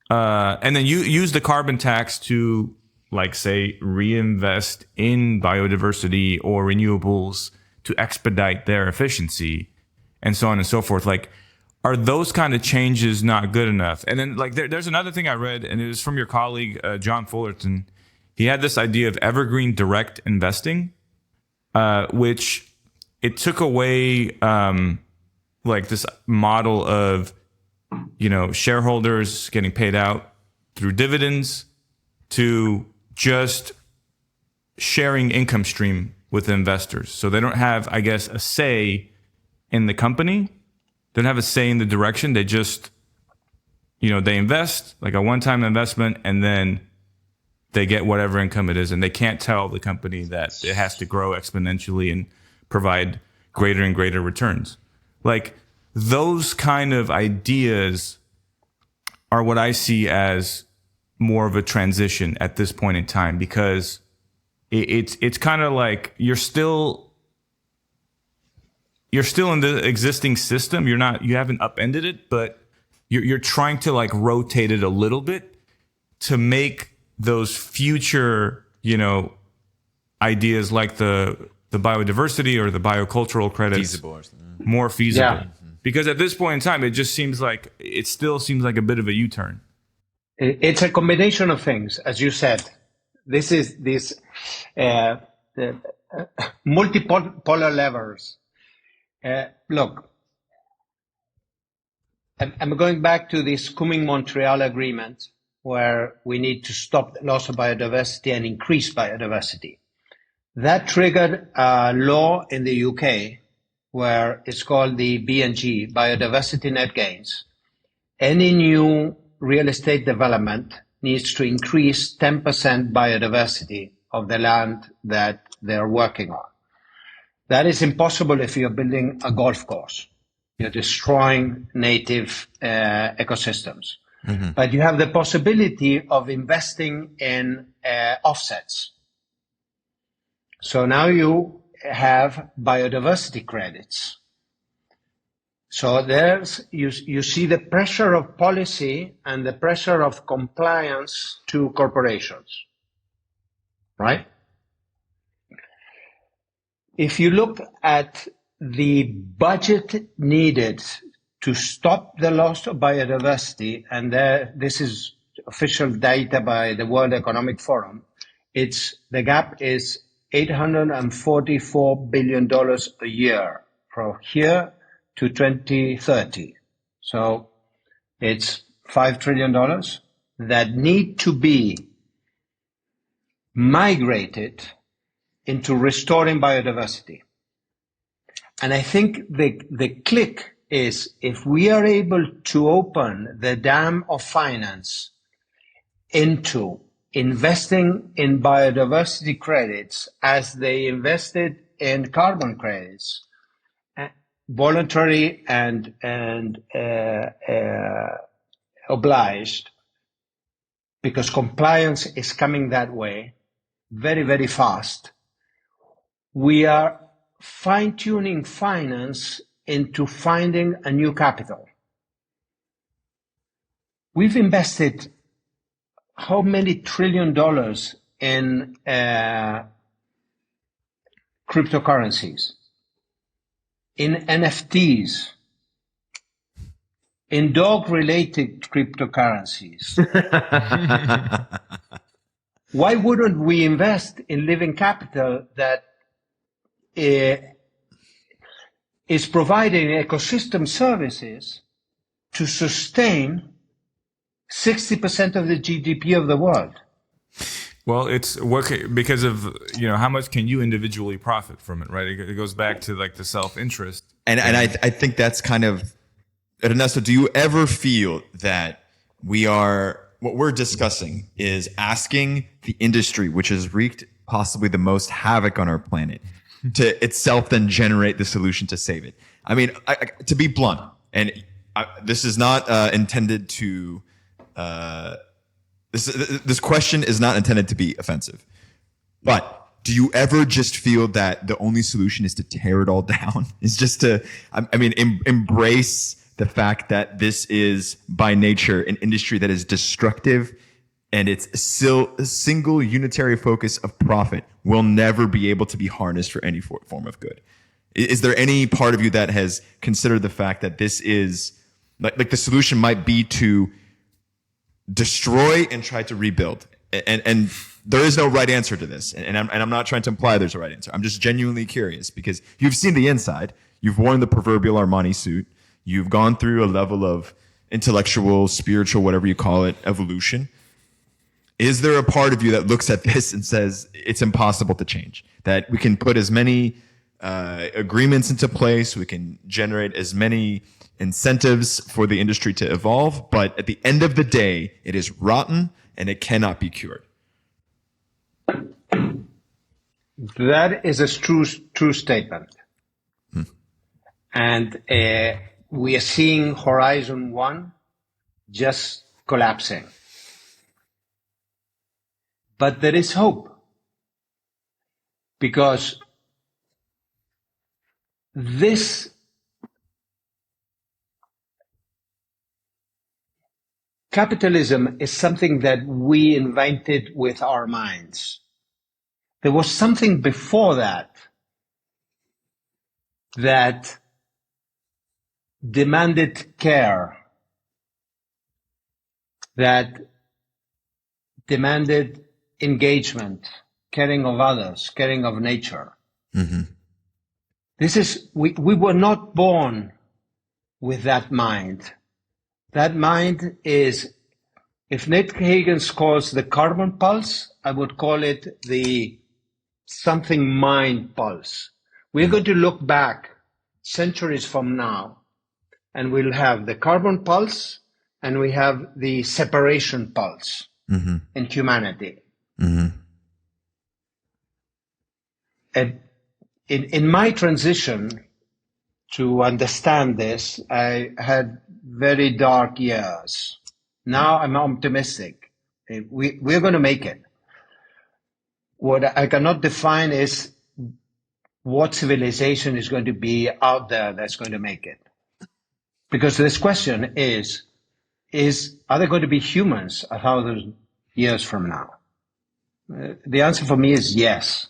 and then you use the carbon tax to, like, say, reinvest in biodiversity or renewables to expedite their efficiency and so on and so forth. Like, are those kind of changes not good enough? And then, like, there's another thing I read, and it was from your colleague, John Fullerton. He had this idea of evergreen direct investing, which it took away, like, this model of, shareholders getting paid out through dividends to just sharing income stream with investors. So they don't have, I guess, a say in the company. Don't have a say in the direction. They just, they invest, like a one-time investment, and then they get whatever income it is. And they can't tell the company that it has to grow exponentially and provide greater and greater returns. Like, those kind of ideas are what I see as more of a transition at this point in time, because it's kind of like you're still in the existing system. You haven't upended it, but you're trying to, like, rotate it a little bit to make those future, ideas like the biodiversity or the biocultural credits Feasible or something. more feasible. Yeah. Because at this point in time, it still seems like a bit of a U-turn. It's a combination of things, as you said. This is the multipolar levers. Look, I'm going back to this Kunming-Montreal agreement, where we need to stop the loss of biodiversity and increase biodiversity. That triggered a law in the UK where it's called the B&G, Biodiversity Net Gains. Any new real estate development needs to increase 10% biodiversity of the land that they're working on. That is impossible if you're building a golf course. You're destroying native ecosystems. Mm-hmm. But you have the possibility of investing in offsets. So now you have biodiversity credits. So you see the pressure of policy and the pressure of compliance to corporations, right? If you look at the budget needed to stop the loss of biodiversity, and this is official data by the World Economic Forum, the gap is $844 billion a year from here to 2030. So it's $5 trillion that need to be migrated into restoring biodiversity. And I think the click is, if we are able to open the dam of finance into investing in biodiversity credits as they invested in carbon credits, voluntary and obliged, because compliance is coming that way very, very fast. We are fine-tuning finance into finding a new capital. We've invested how many $1 trillion in cryptocurrencies, in NFTs, in dog-related cryptocurrencies. Why wouldn't we invest in living capital that is providing ecosystem services to sustain 60% of the GDP of the world? Well, it's because of, how much can you individually profit from it, right? It goes back to like the self-interest. And I think that's kind of, Ernesto, do you ever feel that what we're discussing is asking the industry, which has wreaked possibly the most havoc on our planet, to itself then generate the solution to save it? I mean, to be blunt, and this is not intended to, this question is not intended to be offensive, but do you ever just feel that the only solution is to tear it all down? Is just to, embrace the fact that this is by nature an industry that is destructive, and its still a single unitary focus of profit will never be able to be harnessed for any form of good? Is there any part of you that has considered the fact that this is like the solution might be to destroy and try to rebuild? And there is no right answer to this. And I'm not trying to imply there's a right answer. I'm just genuinely curious, because you've seen the inside. You've worn the proverbial Armani suit. You've gone through a level of intellectual, spiritual, whatever you call it, evolution. Is there a part of you that looks at this and says it's impossible to change? That we can put as many agreements into place, we can generate as many incentives for the industry to evolve, but at the end of the day, it is rotten and it cannot be cured? That is a true statement. And we are seeing Horizon 1 just collapsing. But there is hope, because this capitalism is something that we invented with our minds. there was something before that that demanded care, that demanded engagement, caring of others, caring of nature. Mm-hmm. We were not born with that mind. That mind is, if Nick Hagens calls the carbon pulse, I would call it the something mind pulse. We're going to look back centuries from now, and we'll have the carbon pulse and we have the separation pulse in humanity. Mm-hmm. And in my transition to understand this, I had very dark years. Now I'm optimistic. We're going to make it. What I cannot define is what civilization is going to be out there that's going to make it. Because this question is are there going to be humans 1,000 years from now? The answer for me is yes.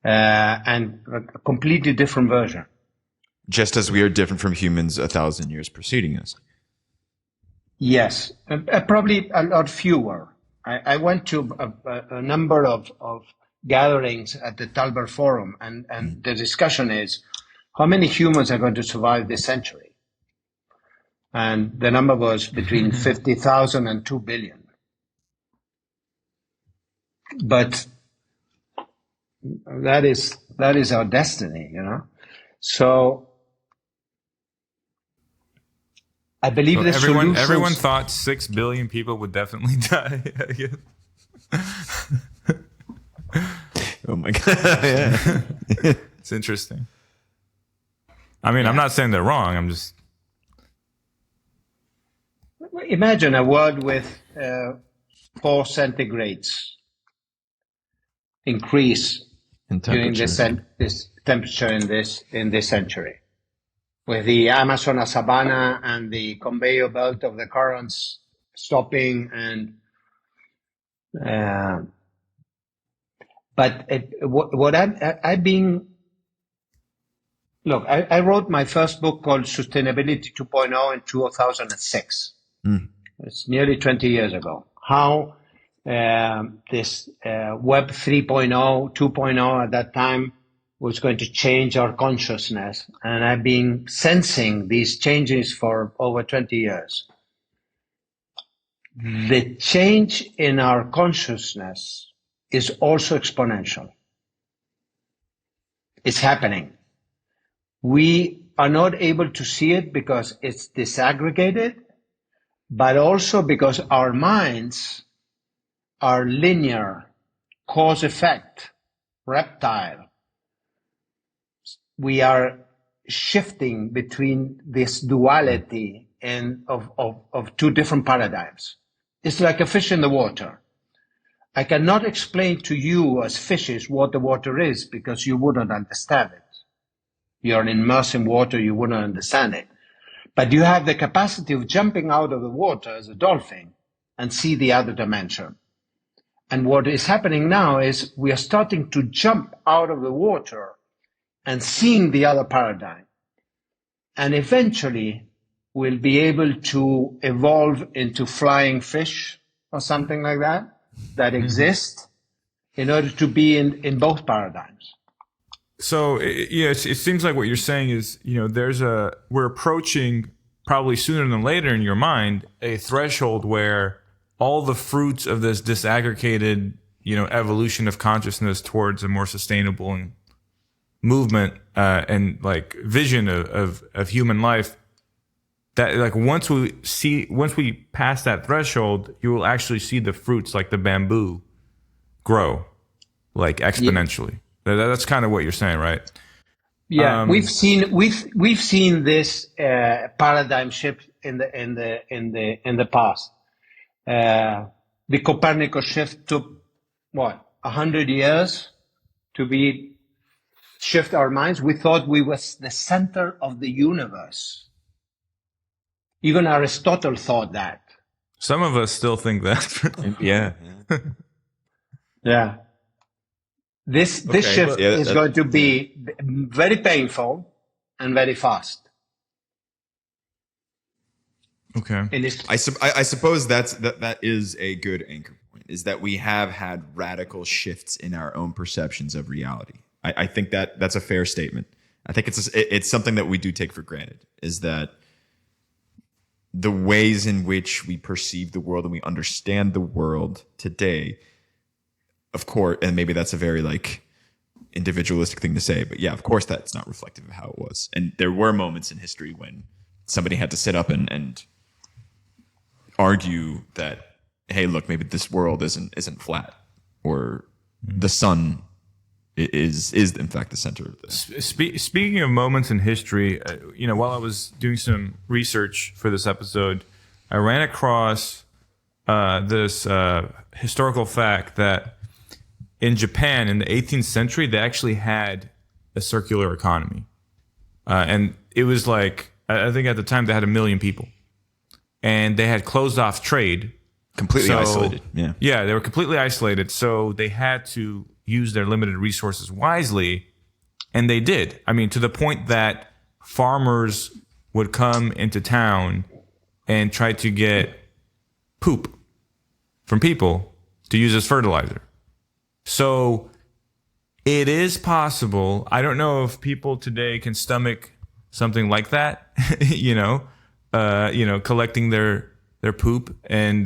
And a completely different version. Just as we are different from humans 1,000 years preceding us. Yes, probably a lot fewer. I went to a number of gatherings at the Talbot Forum, and the discussion is, how many humans are going to survive this century? And the number was between 50,000 and 2 billion. But that is our destiny, you know? So I believe the solutions... Everyone thought 6 billion people would definitely die, I guess. Oh my God. Yeah. It's interesting. I mean, I'm not saying they're wrong. I'm just... Imagine a world with 4 centigrades increase during this temperature in this century, with the Amazon savanna and the conveyor belt of the currents stopping, and what I've been. Look, I wrote my first book called Sustainability 2.0 in 2006. It's nearly 20 years ago. How this Web 3.0, 2.0 at that time was going to change our consciousness. And I've been sensing these changes for over 20 years. The change in our consciousness is also exponential. It's happening. We are not able to see it because it's disaggregated, but also because our minds are linear, cause-effect, reptile. We are shifting between this duality and of 2 different paradigms. It's like a fish in the water. I cannot explain to you as fishes what the water is because you wouldn't understand it. You're immersed in water, you wouldn't understand it. But you have the capacity of jumping out of the water as a dolphin and see the other dimension. And what is happening now is we are starting to jump out of the water and seeing the other paradigm. And eventually we'll be able to evolve into flying fish or something like that exist in order to be in both paradigms. So it seems like what you're saying is, we're approaching probably sooner than later in your mind a threshold where all the fruits of this disaggregated, evolution of consciousness towards a more sustainable and movement and like vision of human life, that like once we pass that threshold, you will actually see the fruits, like the bamboo, grow like exponentially. Yeah. That's kind of what you're saying, right? Yeah, we've seen this paradigm shift in the past. The Copernicus shift took 100 years to shift our minds. We thought we was the center of the universe. Even Aristotle thought that. Some of us still think that. Yeah. Yeah. This Okay, shift is going to be very painful and very fast. Okay. And it's, I suppose that is a good anchor point, is that we have had radical shifts in our own perceptions of reality. I think that's a fair statement. I think it's something that we do take for granted, is that the ways in which we perceive the world and we understand the world today, of course, and maybe that's a very like individualistic thing to say, but yeah, of course that's not reflective of how it was. And there were moments in history when somebody had to sit up and argue that, hey, look, maybe this world isn't flat, or the sun is in fact the center of this. Speaking of moments in history, while I was doing some research for this episode, I ran across this historical fact that in Japan in the 18th century, they actually had a circular economy. And it was like, I think at the time they had 1 million people. And they had closed off trade. Completely isolated. Yeah. Yeah, they were completely isolated. So they had to use their limited resources wisely. And they did. I mean, to the point that farmers would come into town and try to get poop from people to use as fertilizer. So it is possible. I don't know if people today can stomach something like that, collecting their poop and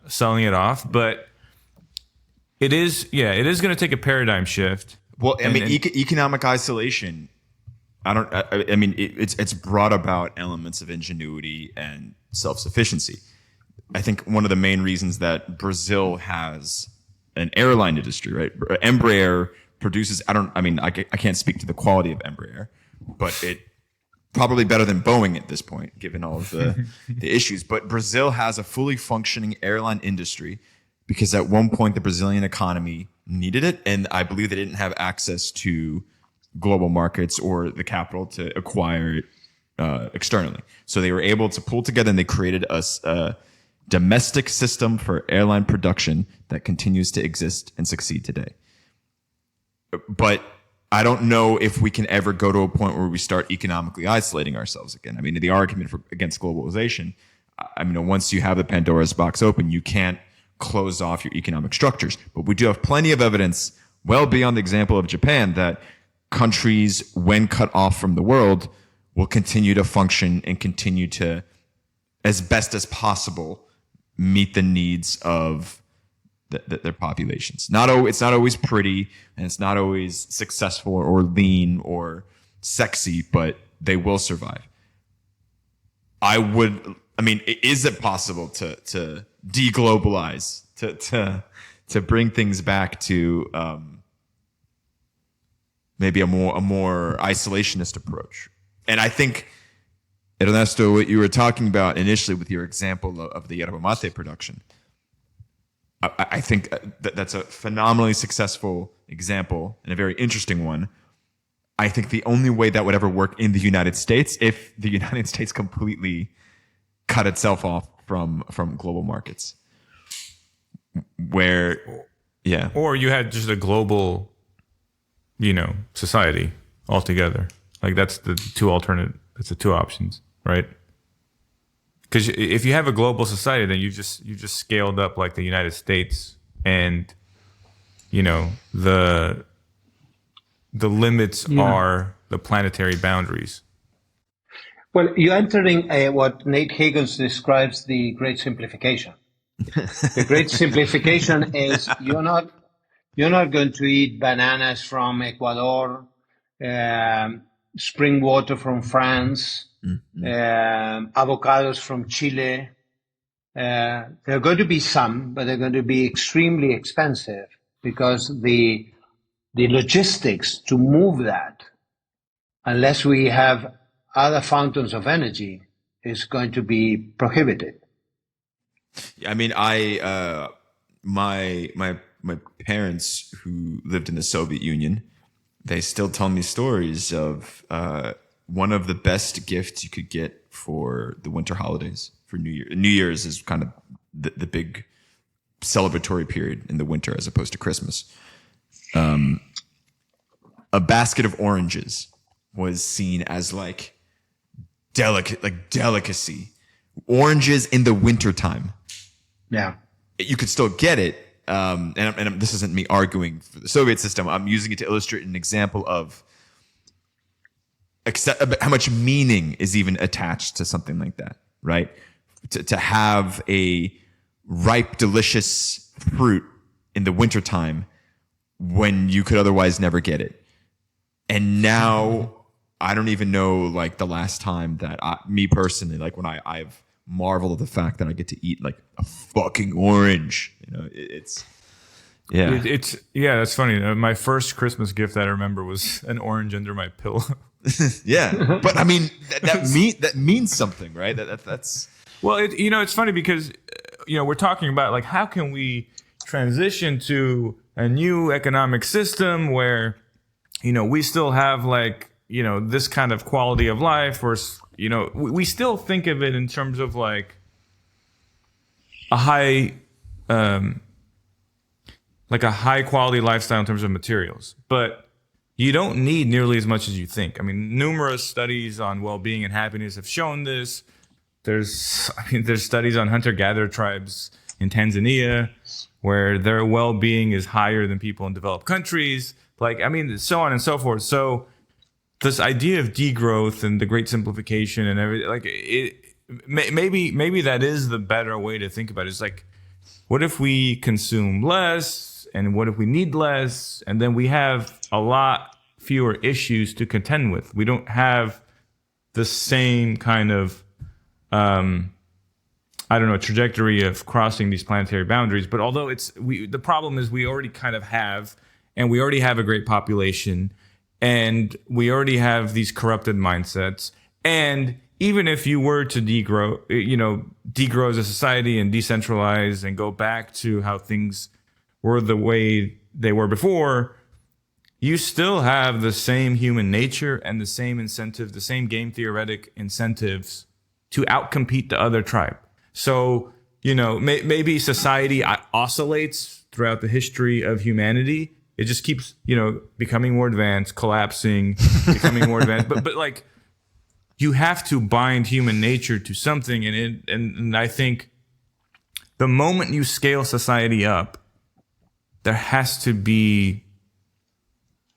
selling it off. But it is going to take a paradigm shift. Well, economic isolation, it's brought about elements of ingenuity and self-sufficiency. I think one of the main reasons that Brazil has an airline industry, right? Embraer produces, I can't speak to the quality of Embraer, but it probably better than Boeing at this point, given all of the issues. But Brazil has a fully functioning airline industry because at one point the Brazilian economy needed it. And I believe they didn't have access to global markets or the capital to acquire it externally. So they were able to pull together, and they created a domestic system for airline production that continues to exist and succeed today. But I don't know if we can ever go to a point where we start economically isolating ourselves again. I mean, the argument against globalization, once you have the Pandora's box open, you can't close off your economic structures. But we do have plenty of evidence, well beyond the example of Japan, that countries, when cut off from the world, will continue to function and continue to, as best as possible, meet the needs of their populations. It's not always pretty, and it's not always successful or lean or sexy, but they will survive. Is it possible to deglobalize, to bring things back to maybe a more isolationist approach? And I think, Ernesto, what you were talking about initially with your example of the yerba mate production, I think that's a phenomenally successful example and a very interesting one. I think the only way that would ever work in the United States, if the United States completely cut itself off from global markets, or you had just a global, society altogether. Like that's the two options, right? Because if you have a global society, then you just scaled up like the United States, and the limits are the planetary boundaries. Well, you're entering what Nate Hagens describes the great simplification. The great simplification is you're not going to eat bananas from Ecuador, spring water from France, avocados from Chile. There are going to be some, but they're going to be extremely expensive because the logistics to move that, unless we have other fountains of energy, is going to be prohibited. My parents who lived in the Soviet Union, they still tell me stories of one of the best gifts you could get for the winter holidays, for New Year. New Year's is kind of the big celebratory period in the winter as opposed to Christmas. a basket of oranges was seen as like delicacy. Oranges in the wintertime. Yeah. You could still get it. And this isn't me arguing for the Soviet system. I'm using it to illustrate an example of how much meaning is even attached to something like that, right? To have a ripe, delicious fruit in the wintertime when you could otherwise never get it. And now I don't even know like the last time that me personally, like when I've marveled at the fact that I get to eat like a fucking orange. You know, it's that's funny. My first Christmas gift I remember was an orange under my pillow. Yeah, but I mean that means something, right? That's well, it's funny because we're talking about like how can we transition to a new economic system where we still have like this kind of quality of life, or we still think of it in terms of like a high quality lifestyle in terms of materials, but you don't need nearly as much as you think. I mean, numerous studies on well-being and happiness have shown this. There's studies on hunter-gatherer tribes in Tanzania where their well-being is higher than people in developed countries. Like, I mean, so on and so forth. So this idea of degrowth and the great simplification and everything, like maybe that is the better way to think about it. It's like, what if we consume less? And what if we need less? And then we have a lot fewer issues to contend with. We don't have the same kind of, trajectory of crossing these planetary boundaries. But although the problem is we already kind of have, and we already have a great population, and we already have these corrupted mindsets. And even if you were to degrow as a society and decentralize and go back to how things were the way they were before, you still have the same human nature and the same incentive, the same game theoretic incentives to outcompete the other tribe. So, maybe society oscillates throughout the history of humanity. It just keeps, becoming more advanced, collapsing, becoming more advanced. But like, you have to bind human nature to something. And I think the moment you scale society up, there has to be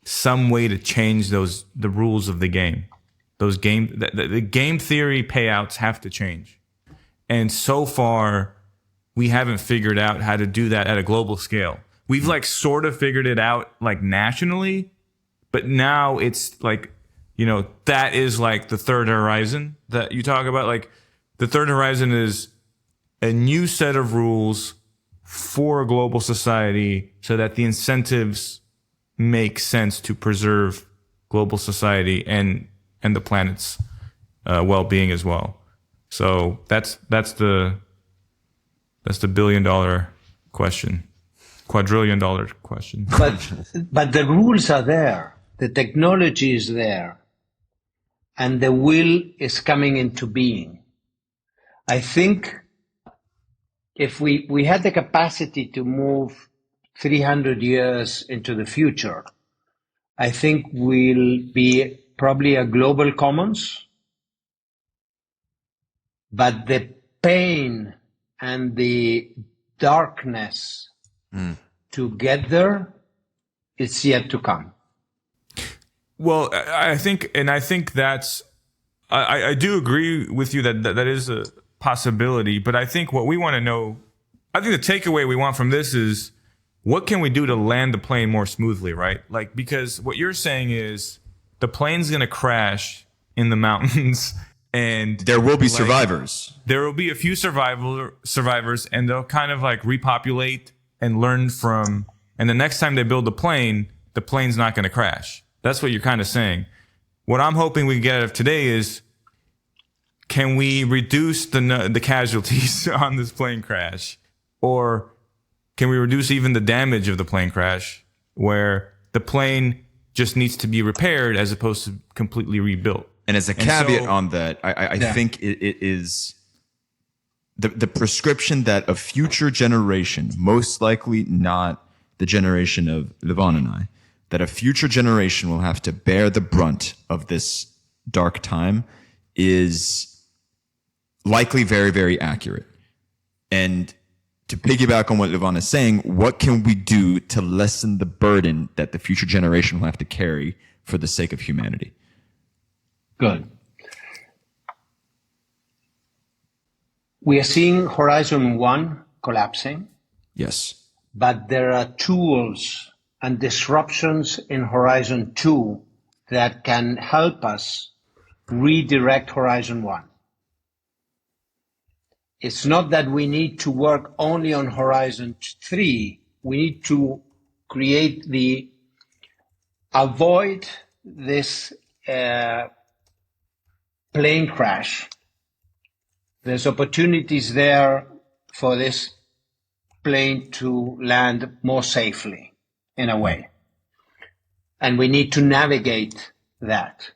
some way to change the rules of the game. The game theory payouts have to change. And so far, we haven't figured out how to do that at a global scale. We've like sort of figured it out like nationally, but now it's like, that is like the third horizon that you talk about. Like the third horizon is a new set of rules for a global society so that the incentives make sense to preserve global society and the planet's well-being as well. So that's the $1 billion question, $quadrillion question. But the rules are there, the technology is there, and the will is coming into being. I think if we had the capacity to move 300 years into the future, I think we'll be probably a global commons, but the pain and the darkness to get there, it's yet to come. Well, I think that's, I do agree with you that is a possibility, but I think what we want to know, I think the takeaway we want from this is, what can we do to land the plane more smoothly, right? Like, because what you're saying is the plane's going to crash in the mountains and there will be survivors. There will be a few survivors and they'll kind of like repopulate and learn from, and the next time they build the plane's not going to crash. That's what you're kind of saying. What I'm hoping we get out of today is, can we reduce the casualties on this plane crash? Or can we reduce even the damage of the plane crash, where the plane just needs to be repaired as opposed to completely rebuilt? And as a caveat on that, I think it is the prescription that a future generation, most likely not the generation of Levon and I, that a future generation will have to bear the brunt of this dark time is likely very, very accurate. And to piggyback on what Ivan is saying, what can we do to lessen the burden that the future generation will have to carry for the sake of humanity? Good. We are seeing Horizon 1 collapsing. Yes. But there are tools and disruptions in Horizon 2 that can help us redirect Horizon 1. It's not that we need to work only on Horizon 3. We need to avoid this plane crash. There's opportunities there for this plane to land more safely, in a way. And we need to navigate that.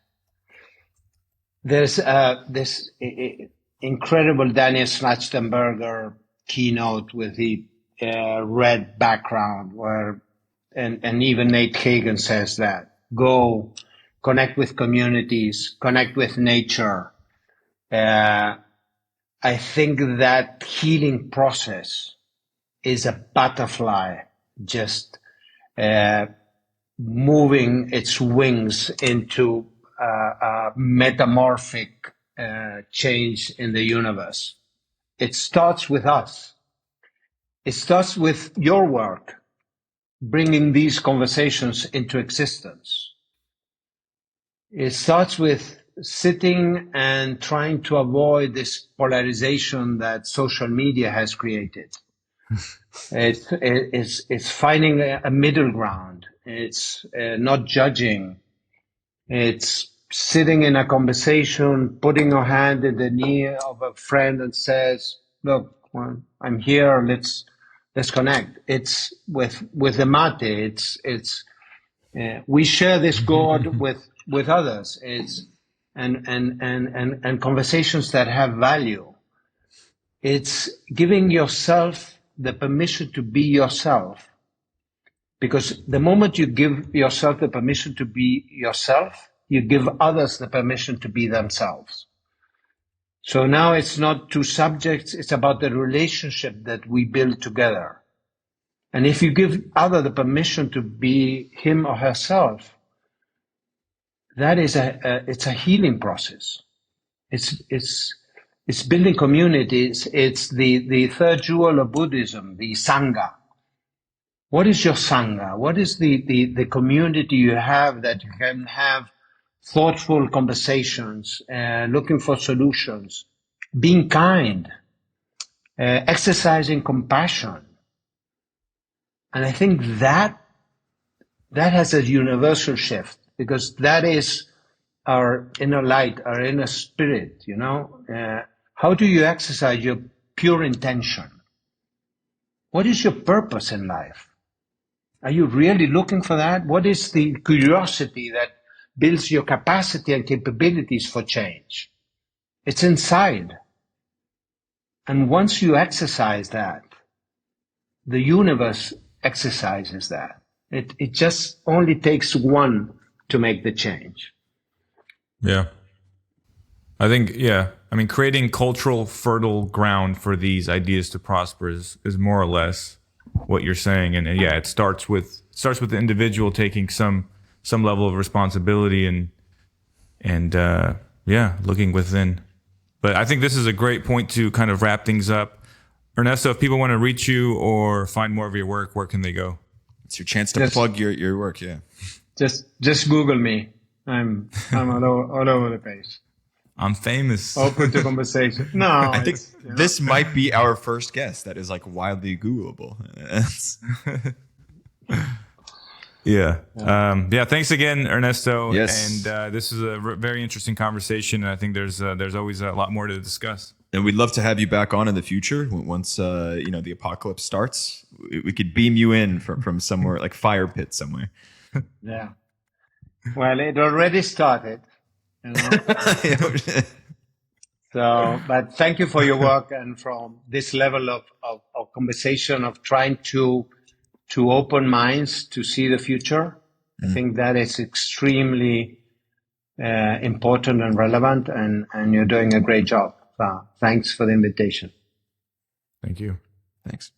There's this incredible Daniel Schmachtenberger keynote with the red background, and even Nate Hagens says that. Go connect with communities, connect with nature. I think that healing process is a butterfly just moving its wings into a metamorphic change in the universe. It starts with us. It starts with your work, bringing these conversations into existence. It starts with sitting and trying to avoid this polarization that social media has created. It's finding a middle ground. It's not judging. It's sitting in a conversation, putting your hand in the knee of a friend and says, look, well, I'm here. Let's connect. It's with the mate. We share this God with others. And conversations that have value. It's giving yourself the permission to be yourself. Because the moment you give yourself the permission to be yourself, you give others the permission to be themselves. So now it's not two subjects, it's about the relationship that we build together. And if you give other the permission to be him or herself, that is it's a healing process. It's building communities. It's the third jewel of Buddhism, the Sangha. What is your Sangha? What is the community you have that you can have thoughtful conversations, looking for solutions, being kind, exercising compassion? And I think that has a universal shift, because that is our inner light, our inner spirit, you know. How do you exercise your pure intention? What is your purpose in life? Are you really looking for that? What is the curiosity that builds your capacity and capabilities for change? It's inside. And once you exercise that, the universe exercises that. It just only takes one to make the change. Yeah. I think, yeah. I mean, creating cultural fertile ground for these ideas to prosper is more or less what you're saying. And yeah, it starts with the individual taking some level of responsibility and looking within. But I think this is a great point to kind of wrap things up. Ernesto, if people want to reach you or find more of your work, where can they go? It's your chance to plug your work, yeah. Just Google me. I'm all over the place. I'm famous. Open to conversation. No, I think this might be our first guest that is like wildly Googleable. Yeah. Thanks again, Ernesto. Yes. And this is a very interesting conversation. And I think there's always a lot more to discuss. And we'd love to have you back on in the future once the apocalypse starts. We could beam you in from somewhere like fire pit somewhere. Yeah. Well, it already started. You know? So, but thank you for your work and from this level of conversation of trying to open minds to see the future. I think that is extremely important and relevant, and you're doing a great job. Thanks for the invitation. Thank you. Thanks.